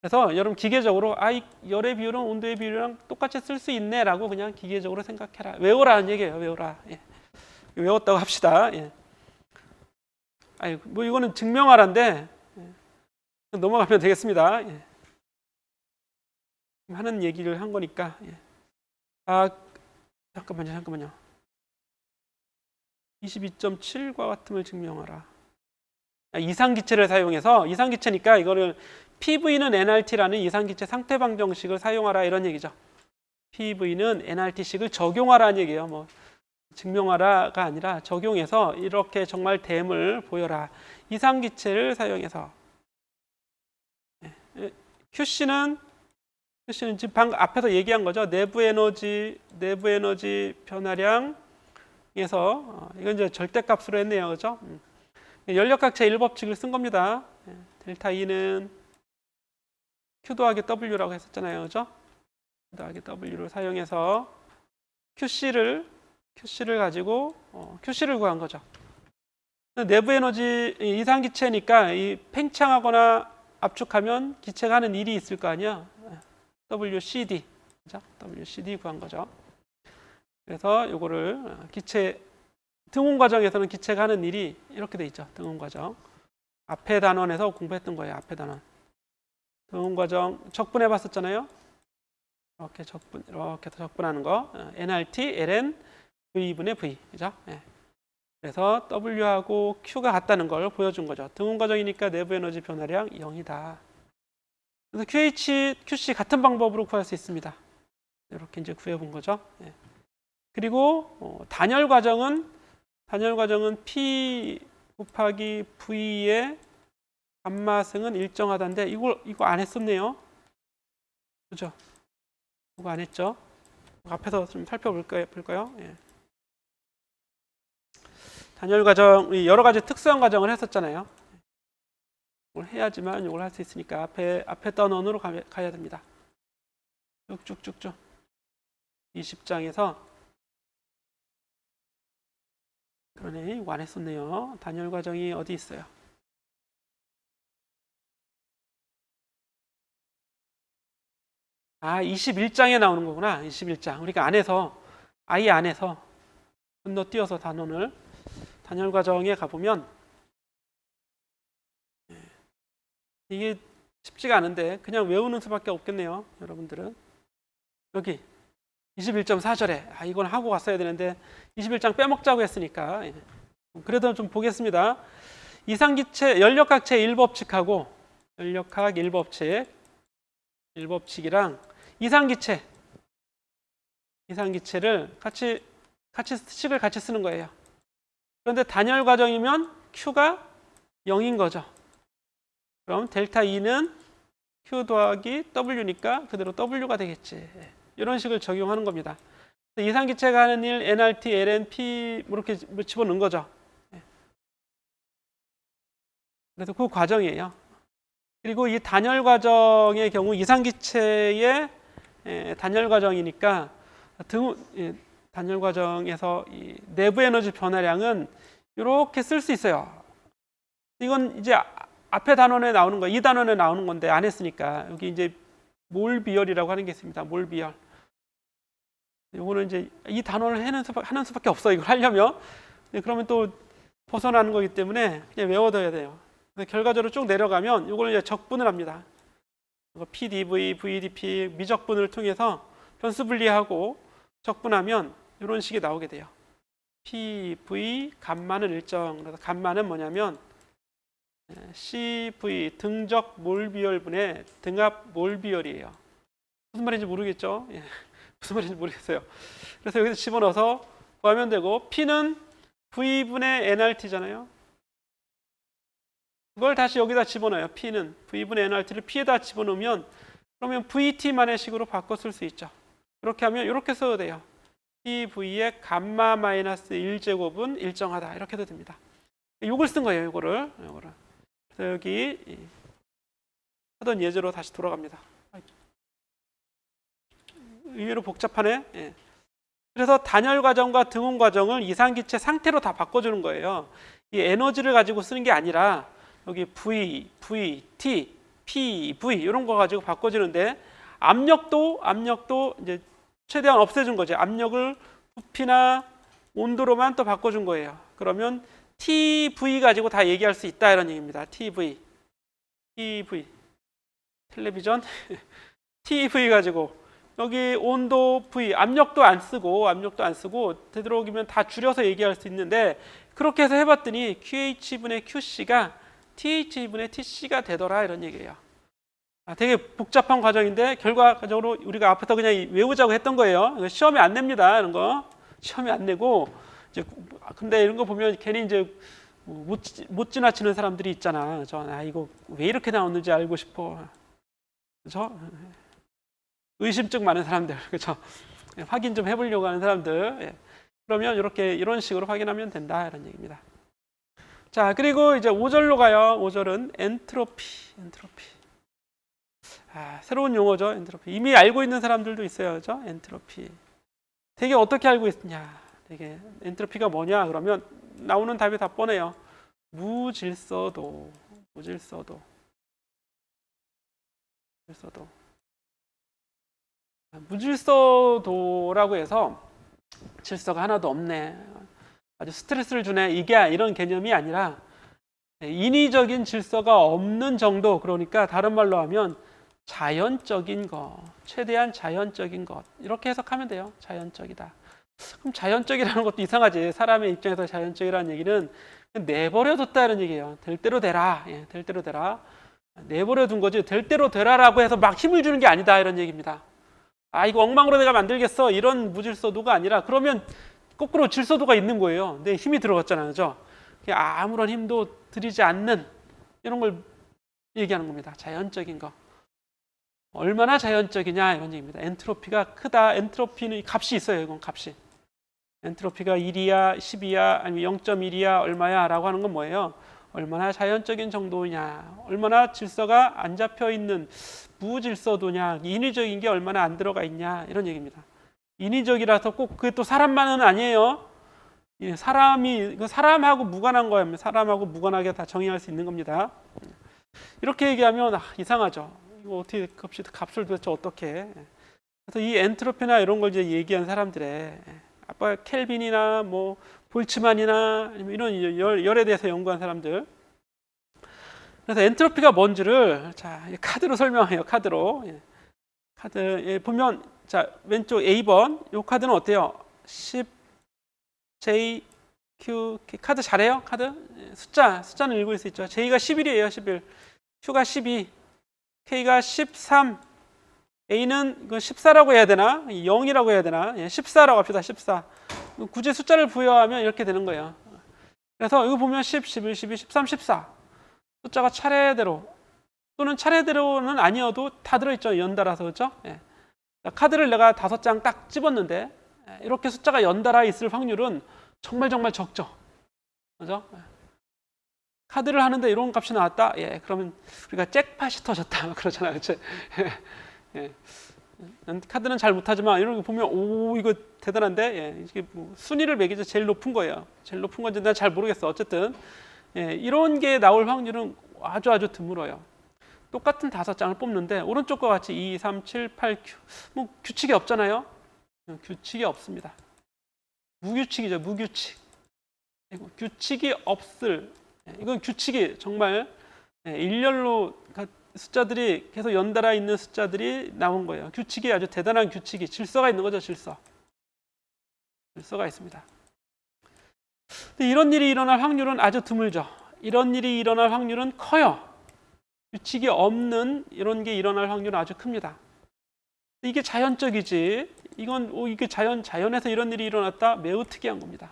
그래서 여러분 기계적으로 이 열의 비율은 온도의 비율이랑 똑같이 쓸 수 있네 라고 그냥 기계적으로 생각해라. 외워라는 얘기예요. 외워라. 예. 외웠다고 합시다. 예. 뭐 이거는 증명하라인데 넘어가면 되겠습니다. 예. 하는 얘기를 한 거니까. 예. 잠깐만요. 22.7과 같음을 증명하라. 이상기체를 사용해서, 이상기체니까 이거를 PV는 nRT라는 이상기체 상태방 정식을 사용하라 이런 얘기죠. PV는 nRT식을 적용하라는 얘기예요. 뭐 증명하라가 아니라 적용해서 이렇게 정말 됨을 보여라. 이상기체를 사용해서. QC는 지금 방금 앞에서 얘기한 거죠. 내부 에너지 변화량에서 이건 이제 절대값으로 했네요. 그죠? 연력학체 1법칙을 쓴 겁니다. 델타 E는 Q 더하기 W라고 했었잖아요. 그죠? Q 더하기 W를 사용해서 QC를 가지고 QC를 구한 거죠. 내부 에너지 이상기체니까 이 팽창하거나 압축하면 기체가 하는 일이 있을 거 아니야. WCD. 그죠? WCD 구한 거죠. 그래서 요거를 기체 등온 과정에서는 기체가 하는 일이 이렇게 돼 있죠. 등온 과정. 앞에 단원에서 공부했던 거예요. 앞에 단원. 등온 과정 적분해 봤었잖아요. 이렇게 적분하는 거. nRT, ln, V분의 V. 그죠? 네. 그래서 W하고 Q가 같다는 걸 보여준 거죠. 등온 과정이니까 내부 에너지 변화량 0이다. 그래서 QC 같은 방법으로 구할 수 있습니다. 이렇게 이제 구해본 거죠. 네. 그리고 단열 과정은 P 곱하기 V의 감마승은 일정하다인데 이거 안 했었네요. 그죠? 이거 안 했죠? 앞에서 좀 살펴볼까요? 예. 단열 과정 여러 가지 특수한 과정을 했었잖아요. 이걸 해야지만 이걸 할 수 있으니까 앞에 단원으로 가야 됩니다. 쭉쭉쭉쭉 20장에서 그러네. 이거 안 했었네요. 단열 과정이 어디 있어요? 아, 21장에 나오는 거구나. 21장. 우리가 아예 안에서 건너뛰어서 단원을 단열 과정에 가보면 이게 쉽지가 않은데 그냥 외우는 수밖에 없겠네요. 여러분들은. 여기 21.4절에 이건 하고 갔어야 되는데 21장 빼먹자고 했으니까 그래도 좀 보겠습니다. 이상기체 연력학체 1법칙하고 연력학 1법칙이랑 이상기체를 같이 식을 같이 쓰는 거예요. 그런데 단열 과정이면 Q가 0인 거죠. 그럼 델타 E는 Q 더하기 W니까 그대로 W가 되겠지. 이런 식을 적용하는 겁니다. 이상기체가 하는 일 nRT, ln, P 이렇게 집어넣은 거죠. 그래서 그 과정이에요. 그리고 이 단열 과정의 경우 이상기체의 단열 과정이니까 단열 과정에서 이 내부 에너지 변화량은 이렇게 쓸 수 있어요. 이건 이제 앞에 단원에 나오는 거, 이 단원에 나오는 건데 안 했으니까 여기 이제 몰 비열이라고 하는 게 있습니다. 몰 비열. 이거는 이제 이 단원을 하는 수밖에 없어. 이걸 하려면. 그러면 또 벗어나는 거기 때문에 그냥 외워둬야 돼요. 결과적으로 쭉 내려가면 이걸 이제 적분을 합니다. PDV, VDP 미적분을 통해서 변수 분리하고 적분하면 이런 식이 나오게 돼요. PV 감마는 일정. 그래서 감마는 뭐냐면 CV 등적 몰 비율분의 등합 몰 비율이에요. 무슨 말인지 모르겠죠? 예. 무슨 말인지 모르겠어요. 그래서 여기서 집어넣어서 구하면 되고 P는 V분의 nRT잖아요. 그걸 다시 여기다 집어넣어요. P는 V분의 nRT를 P에다 집어넣으면 그러면 VT만의 식으로 바꿔 쓸 수 있죠. 이렇게 하면 이렇게 써도 돼요. PV의 감마 마이너스 1제곱은 일정하다. 이렇게 해도 됩니다. 이걸 쓴 거예요. 이거를. 그래서 여기 하던 예제로 다시 돌아갑니다. 의외로 복잡하네. 예. 그래서 단열 과정과 등운 과정을 이상기체 상태로 다 바꿔주는 거예요. 이 에너지를 가지고 쓰는 게 아니라 여기 V, T, PV 이런 거 가지고 바꿔주는데 압력도 이제 최대한 없애준 거죠. 압력을 부피나 온도로만 또 바꿔준 거예요. 그러면 TV 가지고 다 얘기할 수 있다 이런 얘기입니다. TV 텔레비전 TV 가지고 여기 온도 V 압력도 안 쓰고 되도록이면 다 줄여서 얘기할 수 있는데 그렇게 해서 해봤더니 QH분의 QC가 TH분의 TC가 되더라 이런 얘기예요. 되게 복잡한 과정인데 결과적으로 우리가 앞에서 그냥 외우자고 했던 거예요. 시험에 안 냅니다. 이런 거 시험에 안 내고 이제 근데 이런 거 보면 괜히 이제 못 지나치는 사람들이 있잖아. 이거 왜 이렇게 나왔는지 알고 싶어. 그렇죠? 의심증 많은 사람들, 그렇죠? 확인 좀 해보려고 하는 사람들. 그러면 이런 식으로 확인하면 된다 이런 얘기입니다. 자, 그리고 이제 5절로 가요. 5절은 엔트로피. 새로운 용어죠, 엔트로피. 이미 알고 있는 사람들도 있어요, 그렇죠? 엔트로피. 되게 어떻게 알고 있냐? 되게 엔트로피가 뭐냐? 그러면 나오는 답이 다 뻔해요. 무질서도. 무질서도라고 해서 질서가 하나도 없네, 아주 스트레스를 주네, 이게 이런 개념이 아니라 인위적인 질서가 없는 정도. 그러니까 다른 말로 하면 자연적인 것, 최대한 자연적인 것 이렇게 해석하면 돼요. 자연적이다. 그럼 자연적이라는 것도 이상하지. 사람의 입장에서 자연적이라는 얘기는 내버려뒀다 이런 얘기예요. 될 대로 되라. 될 대로 되라. 내버려 둔 거지 될 대로 되라라고 해서 막 힘을 주는 게 아니다 이런 얘기입니다. 이거 엉망으로 내가 만들겠어 이런 무질서도가 아니라 그러면 거꾸로 질서도가 있는 거예요. 내 힘이 들어갔잖아요, 그죠? 아무런 힘도 들이지 않는 이런 걸 얘기하는 겁니다. 자연적인 거. 얼마나 자연적이냐 이런 얘기입니다. 엔트로피가 크다. 엔트로피는 값이 있어요. 이건 값이. 엔트로피가 1이야, 10이야, 아니면 0.1이야, 얼마야 라고 하는 건 뭐예요? 얼마나 자연적인 정도냐, 얼마나 질서가 안 잡혀 있는 무질서도냐, 인위적인 게 얼마나 안 들어가 있냐 이런 얘기입니다. 인위적이라서 꼭 그게 또 사람만은 아니에요. 사람하고 무관한 거예요. 사람하고 무관하게 다 정의할 수 있는 겁니다. 이렇게 얘기하면 이상하죠. 이거 어떻게 값을 도대체 어떻게? 그래서 이 엔트로피나 이런 걸 이제 얘기한 사람들의 아까 켈빈이나 뭐 볼츠만이나 이런 열에 대해서 연구한 사람들. 그래서 엔트로피가 뭔지를 자 카드로 설명해요. 카드로. 카드 보면 자 왼쪽 A번 이 카드는 어때요? 10 J Q 카드 잘해요? 카드 숫자는 읽을 수 있죠. J가 11이에요. 11. Q가 12. K가 13. A는 14라고 해야 되나? 0이라고 해야 되나? 14라고 합시다. 14. 굳이 숫자를 부여하면 이렇게 되는 거예요. 그래서 이거 보면 10, 11, 12, 13, 14. 숫자가 차례대로 또는 차례대로는 아니어도 다 들어있죠. 연달아서. 그렇죠? 카드를 내가 5장 딱 집었는데 이렇게 숫자가 연달아 있을 확률은 정말 적죠. 그죠? 카드를 하는데 이런 값이 나왔다. 그러면 우리가 잭팟이 터졌다. 그러잖아요. 그렇죠? 카드는 잘 못하지만 이런 거 보면 오 이거 대단한데 이게 뭐 순위를 매기죠. 제일 높은 거예요. 제일 높은 건지 난 잘 모르겠어. 어쨌든 이런 게 나올 확률은 아주 드물어요. 똑같은 5장을 뽑는데 오른쪽과 같이 2, 3, 7, 8, Q 뭐 규칙이 없잖아요. 규칙이 없습니다. 무규칙이죠. 무규칙. 규칙이 없을 이건 규칙이 정말 일렬로 숫자들이 계속 연달아 있는 숫자들이 나온 거예요. 규칙이 아주 대단한 규칙이 질서가 있는 거죠. 질서가 있습니다. 근데 이런 일이 일어날 확률은 아주 드물죠. 이런 일이 일어날 확률은 커요. 규칙이 없는 이런 게 일어날 확률은 아주 큽니다. 이게 자연적이지. 이게 자연에서 이런 일이 일어났다? 매우 특이한 겁니다.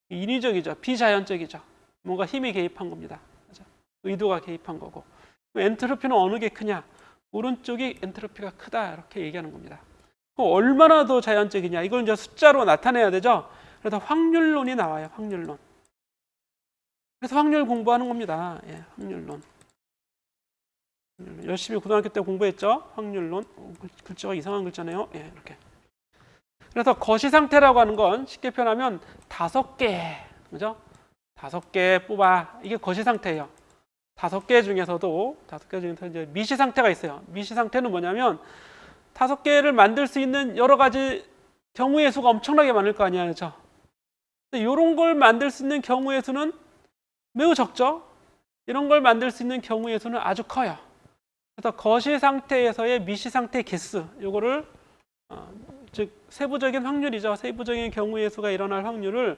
인위적이죠. 비자연적이죠. 뭔가 힘이 개입한 겁니다. 그죠? 의도가 개입한 거고. 엔트로피는 어느 게 크냐? 오른쪽이 엔트로피가 크다. 이렇게 얘기하는 겁니다. 얼마나 더 자연적이냐? 이걸 이제 숫자로 나타내야 되죠. 그래서 확률론이 나와요. 확률론. 그래서 확률 공부하는 겁니다. 예, 확률론. 열심히 고등학교 때 공부했죠. 확률론. 글자가 이상한 글자네요. 예, 이렇게. 그래서 거시 상태라고 하는 건 쉽게 표현하면 5개, 그죠? 5개 뽑아. 이게 거시 상태예요. 5개 중에서도 이제 미시 상태가 있어요. 미시 상태는 뭐냐면 5개를 만들 수 있는 여러 가지 경우의 수가 엄청나게 많을 거 아니에요, 그죠? 근데 이런 걸 만들 수 있는 경우의 수는 매우 적죠. 이런 걸 만들 수 있는 경우의 수는 아주 커요. 그래서 거시 상태에서의 미시 상태 개수, 요거를 즉 세부적인 확률이죠. 세부적인 경우의 수가 일어날 확률을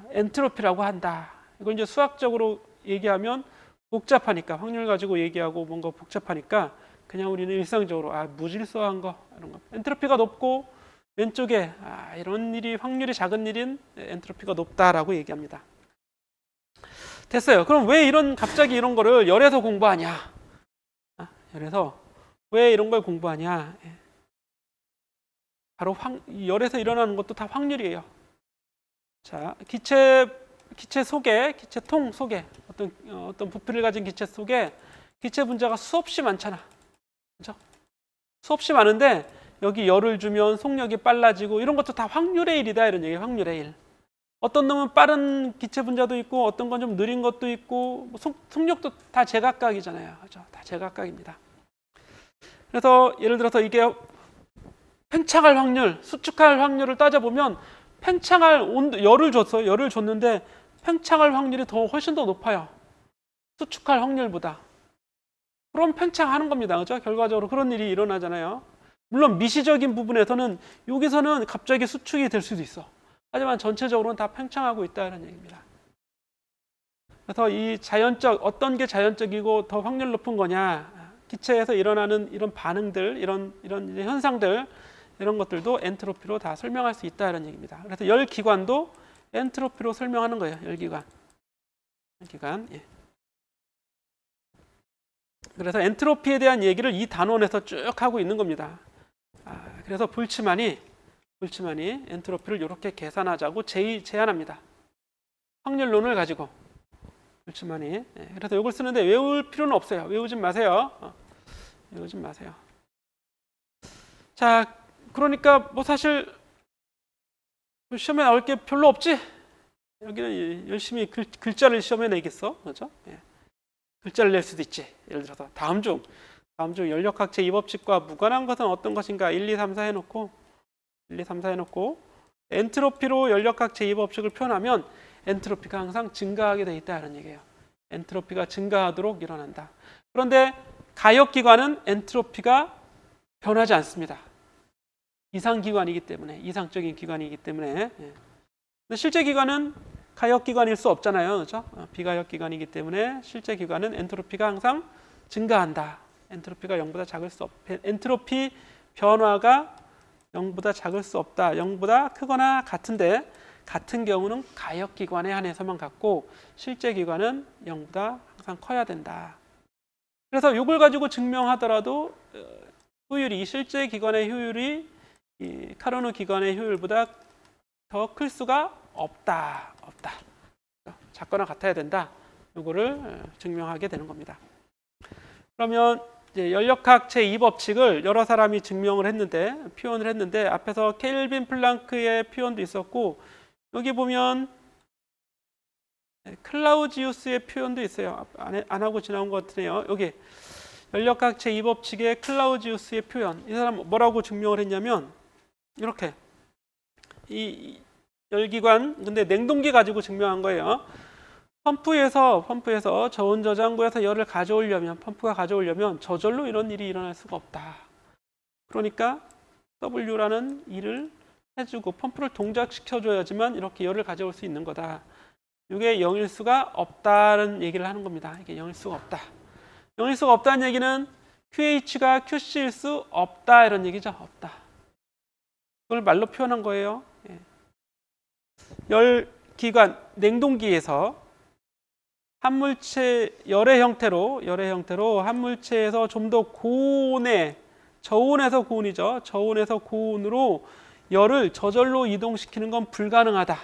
엔트로피라고 한다. 이걸 이제 수학적으로 얘기하면 복잡하니까, 확률 가지고 얘기하고 뭔가 복잡하니까 그냥 우리는 일상적으로 무질서한 거, 이런 거. 엔트로피가 높고 왼쪽에 이런 일이 확률이 작은 일인 엔트로피가 높다라고 얘기합니다. 됐어요. 그럼 왜 갑자기 이런 거를 열에서 공부하냐? 열에서 왜 이런 걸 공부하냐? 바로 열에서 일어나는 것도 다 확률이에요. 자, 기체 속에, 기체통 속에 어떤 부피를 가진 기체 속에 기체 분자가 수없이 많잖아. 그렇죠? 수없이 많은데 여기 열을 주면 속력이 빨라지고 이런 것도 다 확률의 일이다 이런 얘기예요. 확률의 일. 어떤 놈은 빠른 기체 분자도 있고 어떤 건 좀 느린 것도 있고 속력도 다 제각각이잖아요. 그렇죠? 다 제각각입니다. 그래서 예를 들어서 이게 팽창할 확률, 수축할 확률을 따져보면 팽창할 열을 줬어요. 열을 줬는데 팽창할 확률이 훨씬 더 높아요. 수축할 확률보다. 그럼 팽창하는 겁니다. 그렇죠? 결과적으로 그런 일이 일어나잖아요. 물론 미시적인 부분에서는 여기서는 갑자기 수축이 될 수도 있어. 하지만 전체적으로는 다 팽창하고 있다는 얘기입니다. 그래서 어떤 게 자연적이고 더 확률 높은 거냐? 기체에서 일어나는 이런 반응들, 이런 현상들, 이런 것들도 엔트로피로 다 설명할 수 있다는 얘기입니다. 그래서 열기관도 엔트로피로 설명하는 거예요. 열기관. 예. 그래서 엔트로피에 대한 얘기를 이 단원에서 쭉 하고 있는 겁니다. 그래서 볼츠만이 엔트로피를 이렇게 계산하자고 제안합니다. 확률론을 가지고 볼츠만이. 예. 그래서 이걸 쓰는데 외울 필요는 없어요. 외우지 마세요. 외우지 마세요. 자, 그러니까 뭐 사실 시험에 나올 게 별로 없지. 여기는 열심히 글자를 시험에 내겠어, 그렇죠? 예. 글자를 낼 수도 있지. 예를 들어서 다음 중 연력학체 이 법칙과 무관한 것은 어떤 것인가? 1, 2, 3, 4 해놓고 엔트로피로 연력학체 이 법칙을 표현하면 엔트로피가 항상 증가하게 돼 있다 이런 얘기예요. 엔트로피가 증가하도록 일어난다. 그런데 가역기관은 엔트로피가 변하지 않습니다. 이상적인 기관이기 때문에. 근데 실제 기관은 가역기관일 수 없잖아요. 그렇죠? 비가역기관이기 때문에 실제 기관은 엔트로피가 항상 증가한다. 엔트로피 변화가 0보다 작을 수 없다. 0보다 크거나 같은데 같은 경우는 가역기관에 한해서만 갖고 실제 기관은 0보다 항상 커야 된다. 그래서 이걸 가지고 증명하더라도 실제 기관의 효율이 이 카르노 기관의 효율보다 더 클 수가 없다. 작거나 같아야 된다. 이거를 증명하게 되는 겁니다. 그러면 이제 연력학체 이 법칙을 여러 사람이 표현을 했는데 앞에서 켈빈 플랑크의 표현도 있었고 여기 보면 클라우지우스의 표현도 있어요. 안 하고 지나온 것 같으네요. 여기 연력학체 이 법칙의 클라우지우스의 표현. 이 사람 뭐라고 증명을 했냐면 이렇게 이 열기관 근데 냉동기 가지고 증명한 거예요. 펌프에서 저온 저장고에서 열을 펌프가 가져오려면 저절로 이런 일이 일어날 수가 없다. 그러니까 W라는 일을 해주고 펌프를 동작시켜줘야지만 이렇게 열을 가져올 수 있는 거다. 이게 0일 수가 없다는 얘기를 하는 겁니다. 이게 0일 수가 없다. 0일 수가 없다는 얘기는 QH가 QC일 수 없다 이런 얘기죠. 없다. 그걸 말로 표현한 거예요. 열 기관 냉동기에서 한물체 열의 형태로 한물체에서 좀 더 고온에 저온에서 고온이죠. 저온에서 고온으로 열을 저절로 이동시키는 건 불가능하다.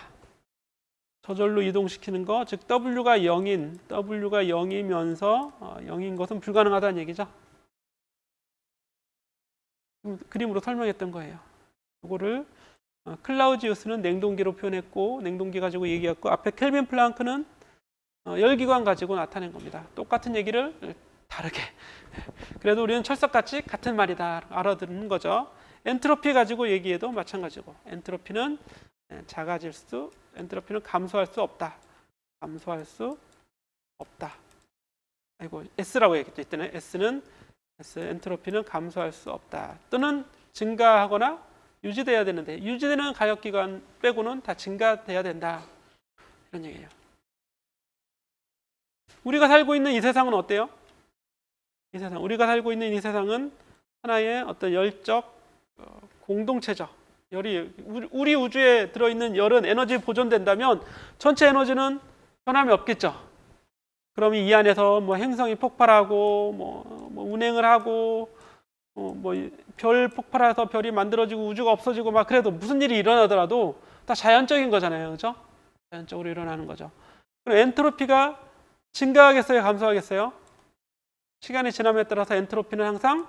저절로 이동시키는 거, 즉 W가 0이면서 0인 것은 불가능하다는 얘기죠. 그림으로 설명했던 거예요. 이거를 클라우지우스는 냉동기로 표현했고 냉동기 가지고 얘기했고 앞에 켈빈 플랑크는 열기관 가지고 나타낸 겁니다. 똑같은 얘기를 다르게. 그래도 우리는 철석같이 같은 말이다 알아듣는 거죠. 엔트로피 가지고 얘기해도 마찬가지고 엔트로피는 엔트로피는 감소할 수 없다. 감소할 수 없다. 아이고 S라고 얘기했죠. 이때는 엔트로피는 감소할 수 없다. 또는 증가하거나 유지돼야 되는데 유지되는 가역기관 빼고는 다 증가돼야 된다. 이런 얘기예요. 우리가 살고 있는 이 세상은 어때요? 우리가 살고 있는 이 세상은 하나의 어떤 열적 공동체죠. 우리 우주에 들어있는 열은 에너지 보존된다면 전체 에너지는 변함이 없겠죠. 그럼 이 안에서 뭐 행성이 폭발하고 뭐 운행을 하고 뭐 별 폭발해서 별이 만들어지고 우주가 없어지고 막 그래도 무슨 일이 일어나더라도 다 자연적인 거잖아요. 그죠? 자연적으로 일어나는 거죠. 그럼 엔트로피가 증가하겠어요? 감소하겠어요? 시간이 지남에 따라서 엔트로피는 항상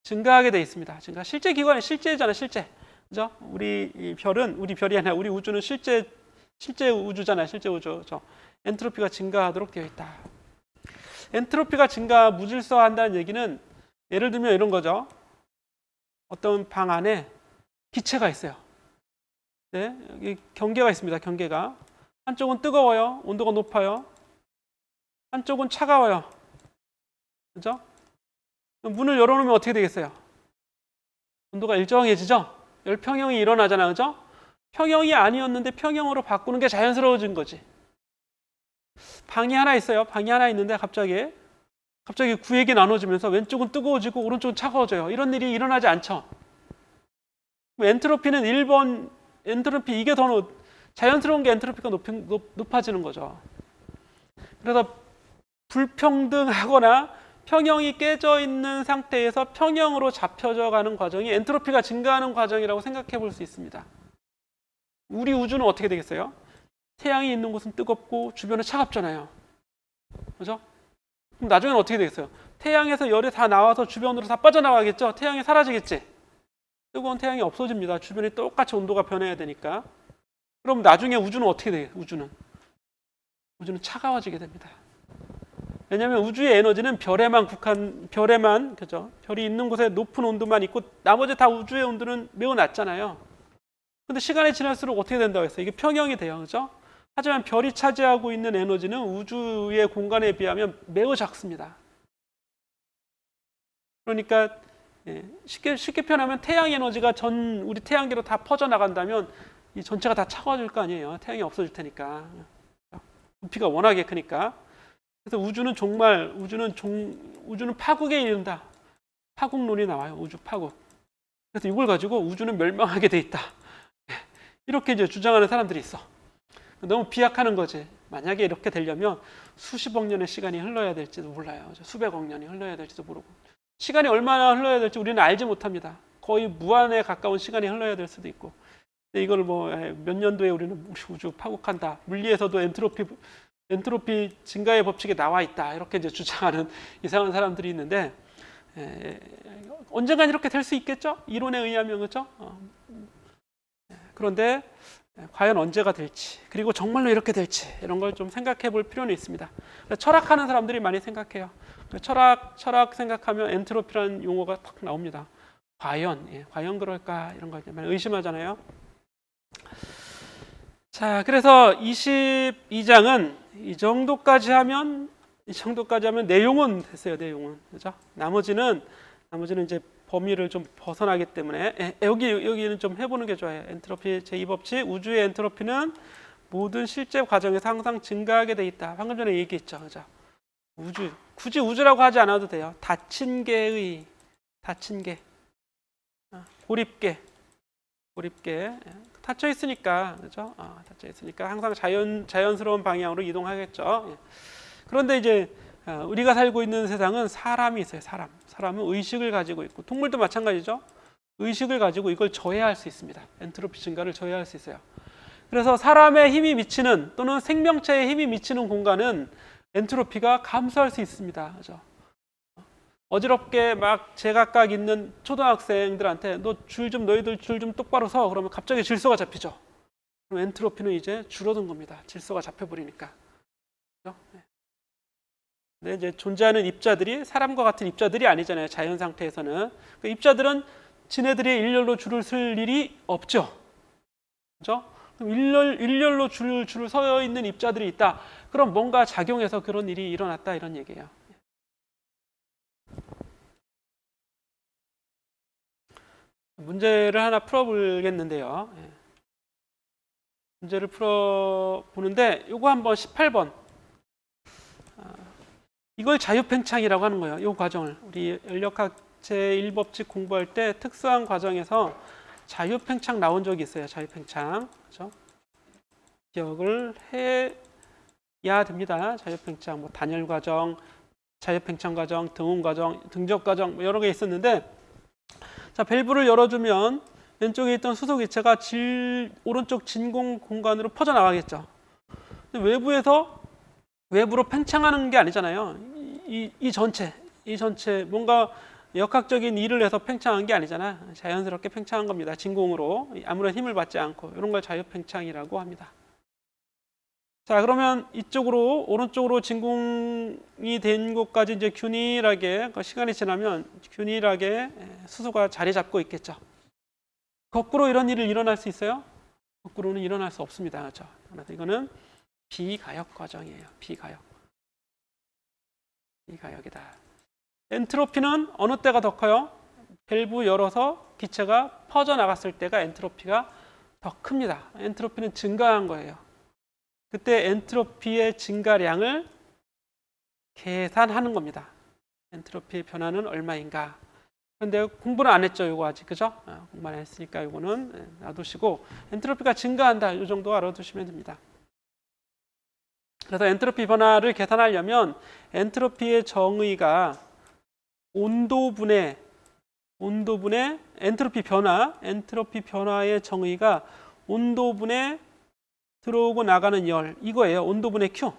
증가하게 돼 있습니다. 실제 기관이 실제잖아요. 실제. 그죠? 우리 별이 아니라 우리 우주는 실제 우주잖아요. 실제 우주. 그죠? 엔트로피가 증가하도록 되어 있다. 엔트로피가 무질서한다는 얘기는 예를 들면 이런 거죠. 어떤 방 안에 기체가 있어요. 네, 여기 경계가 있습니다. 경계가. 한쪽은 뜨거워요. 온도가 높아요. 한쪽은 차가워요. 그죠? 문을 열어놓으면 어떻게 되겠어요? 온도가 일정해지죠? 열평형이 일어나잖아요. 그죠? 평형이 아니었는데 평형으로 바꾸는 게 자연스러워진 거지. 방이 하나 있어요. 방이 하나 있는데 갑자기 구획이 나눠지면서 왼쪽은 뜨거워지고 오른쪽은 차가워져요. 이런 일이 일어나지 않죠. 엔트로피는 엔트로피 이게 더 자연스러운 게 엔트로피가 높아지는 거죠. 그래서 불평등하거나 평형이 깨져 있는 상태에서 평형으로 잡혀져 가는 과정이 엔트로피가 증가하는 과정이라고 생각해 볼 수 있습니다. 우리 우주는 어떻게 되겠어요? 태양이 있는 곳은 뜨겁고 주변은 차갑잖아요. 그죠? 그럼 나중에는 어떻게 되겠어요? 태양에서 열이 다 나와서 주변으로 다 빠져나가겠죠? 태양이 사라지겠지? 뜨거운 태양이 없어집니다. 주변이 똑같이 온도가 변해야 되니까. 그럼 나중에 우주는 어떻게 돼요? 우주는 차가워지게 됩니다. 왜냐하면 우주의 에너지는 별에만 그죠? 별이 있는 곳에 높은 온도만 있고 나머지 다 우주의 온도는 매우 낮잖아요. 근데 시간이 지날수록 어떻게 된다고 했어요? 이게 평형이 돼요. 그죠? 하지만 별이 차지하고 있는 에너지는 우주의 공간에 비하면 매우 작습니다. 그러니까 쉽게 표현하면 태양 에너지가 우리 태양계로 다 퍼져나간다면 이 전체가 다 차가워질 거 아니에요. 태양이 없어질 테니까. 부피가 워낙에 크니까. 그래서 우주는 파국에 이른다. 파국론이 나와요. 우주 파국. 그래서 이걸 가지고 우주는 멸망하게 돼 있다. 이렇게 이제 주장하는 사람들이 있어. 너무 비약하는 거지. 만약에 이렇게 되려면 수십억 년의 시간이 흘러야 될지도 몰라요. 수백억 년이 흘러야 될지도 모르고. 시간이 얼마나 흘러야 될지 우리는 알지 못합니다. 거의 무한에 가까운 시간이 흘러야 될 수도 있고. 근데 이걸 몇 년도에 우리는 우주 파국한다. 물리에서도 엔트로피 증가의 법칙이 나와 있다. 이렇게 이제 주장하는 이상한 사람들이 있는데 언젠간 이렇게 될 수 있겠죠? 이론에 의하면 그렇죠? 그런데 과연 언제가 될지 그리고 정말로 이렇게 될지 이런 걸 좀 생각해 볼 필요는 있습니다. 철학하는 사람들이 많이 생각해요. 철학 생각하면 엔트로피라는 용어가 딱 나옵니다. 과연 그럴까 이런 걸 많이 의심하잖아요. 자, 그래서 22장은 이 정도까지 하면 내용은 됐어요. 내용은 그죠? 나머지는 이제 범위를 좀 벗어나기 때문에 여기는 좀 해보는 게 좋아요. 엔트로피 제2법칙, 우주의 엔트로피는 모든 실제 과정에서 항상 증가하게 돼 있다. 방금 전에 얘기했죠, 그죠? 우주, 굳이 우주라고 하지 않아도 돼요. 닫힌 개, 고립계 닫혀 있으니까, 그죠? 닫혀 있으니까 항상 자연스러운 방향으로 이동하겠죠. 예. 그런데 이제 우리가 살고 있는 세상은 사람이 있어요. 사람은 의식을 가지고 있고, 동물도 마찬가지죠. 의식을 가지고 이걸 저해할 수 있습니다. 엔트로피 증가를 저해할 수 있어요. 그래서 사람의 힘이 미치는 또는 생명체의 힘이 미치는 공간은 엔트로피가 감소할 수 있습니다. 그죠? 어지럽게 막 제각각 있는 초등학생들한테 너희들 줄 좀 똑바로 서 그러면 갑자기 질서가 잡히죠. 그럼 엔트로피는 이제 줄어든 겁니다. 질서가 잡혀버리니까. 그죠? 근데 이제 존재하는 입자들이 사람과 같은 입자들이 아니잖아요. 자연 상태에서는. 그 입자들은 지네들이 일렬로 줄을 쓸 일이 없죠. 그죠? 그럼 일렬로 줄을 서 있는 입자들이 있다. 그럼 뭔가 작용해서 그런 일이 일어났다 이런 얘기예요. 문제를 하나 풀어보겠는데요. 문제를 풀어보는데 요거 한번 18번. 이걸 자유팽창이라고 하는 거예요. 이 과정을. 우리 연력학 제1법칙 공부할 때 특수한 과정에서 자유팽창 나온 적이 있어요. 자유팽창. 그렇죠? 기억을 해야 됩니다. 자유팽창, 뭐 단열 과정, 자유팽창 과정, 등온 과정, 등적 과정 뭐 여러 개 있었는데, 자, 밸브를 열어주면 왼쪽에 있던 수소 기체가 오른쪽 진공 공간으로 퍼져 나가겠죠. 외부로 팽창하는 게 아니잖아요. 이 전체 뭔가 역학적인 일을 해서 팽창한 게 아니잖아. 자연스럽게 팽창한 겁니다. 진공으로 아무런 힘을 받지 않고 이런 걸 자유팽창이라고 합니다. 자, 그러면 오른쪽으로 진공이 된 곳까지 이제 균일하게 시간이 지나면 균일하게 수소가 자리 잡고 있겠죠. 거꾸로 이런 일이 일어날 수 있어요? 거꾸로는 일어날 수 없습니다. 그렇죠? 그래서 이거는 비가역 과정이에요. 비가역이다. 엔트로피는 어느 때가 더 커요? 밸브 열어서 기체가 퍼져 나갔을 때가 엔트로피가 더 큽니다. 엔트로피는 증가한 거예요. 그때 엔트로피의 증가량을 계산하는 겁니다. 엔트로피의 변화는 얼마인가? 그런데 공부는 안 했죠, 이거 아직, 그죠? 공부 안 했으니까 이거는 놔두시고 엔트로피가 증가한다, 이 정도 알아두시면 됩니다. 그래서 엔트로피 변화를 계산하려면 엔트로피의 정의가 온도분의 엔트로피 변화의 정의가 온도분의 들어오고 나가는 열, 이거예요. 온도분의 Q.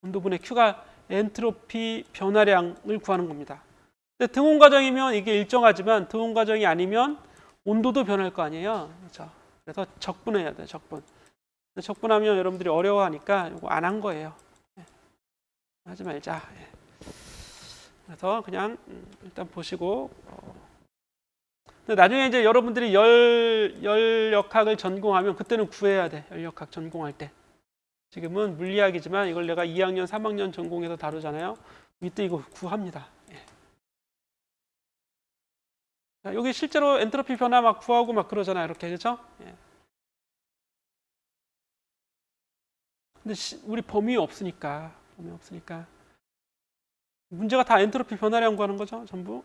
온도분의 Q가 엔트로피 변화량을 구하는 겁니다. 근데 등온 과정이면 이게 일정하지만 등온 과정이 아니면 온도도 변할 거 아니에요. 그렇죠? 그래서 적분해야 돼요. 적분하면 여러분들이 어려워하니까 이거 안 한 거예요. 하지 말자. 그래서 그냥 일단 보시고. 근데 나중에 이제 여러분들이 열역학을 전공하면 그때는 구해야 돼. 열역학 전공할 때. 지금은 물리학이지만 이걸 내가 2학년, 3학년 전공해서 다루잖아요. 이때 이거 구합니다. 자, 여기 실제로 엔트로피 변화 막 구하고 막 그러잖아요. 이렇게, 그렇죠? 근데 우리 범위 없으니까 문제가 다 엔트로피 변화량 구하는 거죠. 전부.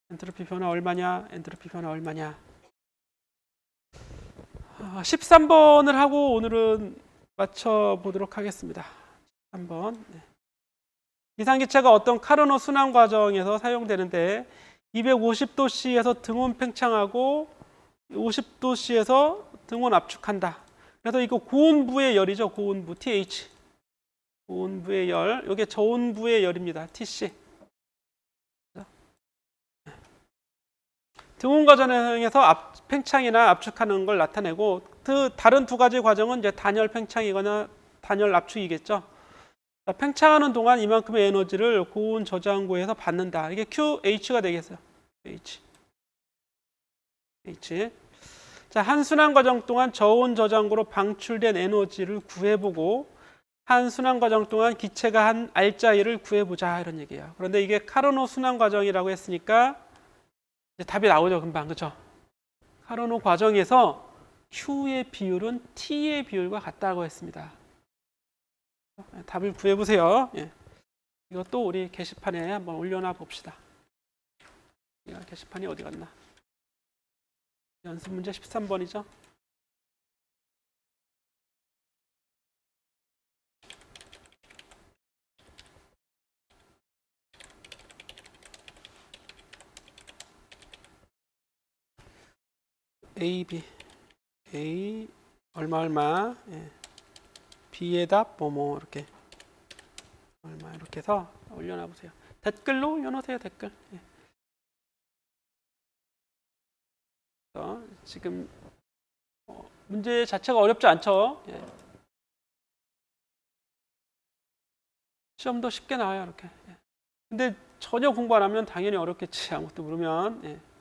엔트로피 변화 얼마냐? 13번을 하고 오늘은 맞춰보도록 하겠습니다. 13번. 이상기체가 어떤 카르노 순환 과정에서 사용되는데 250도씨에서 등온 팽창하고 50도씨에서 등온 압축한다. 그래서 이거 고온부의 열이죠. 고온부 TH. 고온부의 열. 이게 저온부의 열입니다. TC. 등온 과정에서 팽창이나 압축하는 걸 나타내고 다른 두 가지 과정은 이제 단열 팽창이거나 단열 압축이겠죠. 팽창하는 동안 이만큼의 에너지를 고온 저장고에서 받는다. 이게 QH가 되겠어요. H. 자, 한 순환 과정 동안 저온 저장고로 방출된 에너지를 구해보고 한 순환 과정 동안 기체가 한 알짜이를 구해보자 이런 얘기예요. 그런데 이게 카르노 순환 과정이라고 했으니까 이제 답이 나오죠, 금방. 그렇죠? 카르노 과정에서 Q의 비율은 T의 비율과 같다고 했습니다. 답을 구해보세요. 예. 이것도 우리 게시판에 한번 올려놔 봅시다. 게시판이 어디 갔나? 연습 문제 13번이죠. A, B, A 얼마 예. B의 답 뭐뭐 이렇게 얼마 이렇게 해서 올려놔 보세요. 댓글로 올려놓으세요. 댓글. 예. 지금 문제 자체가 어렵지 않죠. 예. 시험도 쉽게 나와요. 이렇게. 예. 근데 전혀 공부 안 하면 당연히 어렵겠지. 아무것도 모르면. 예.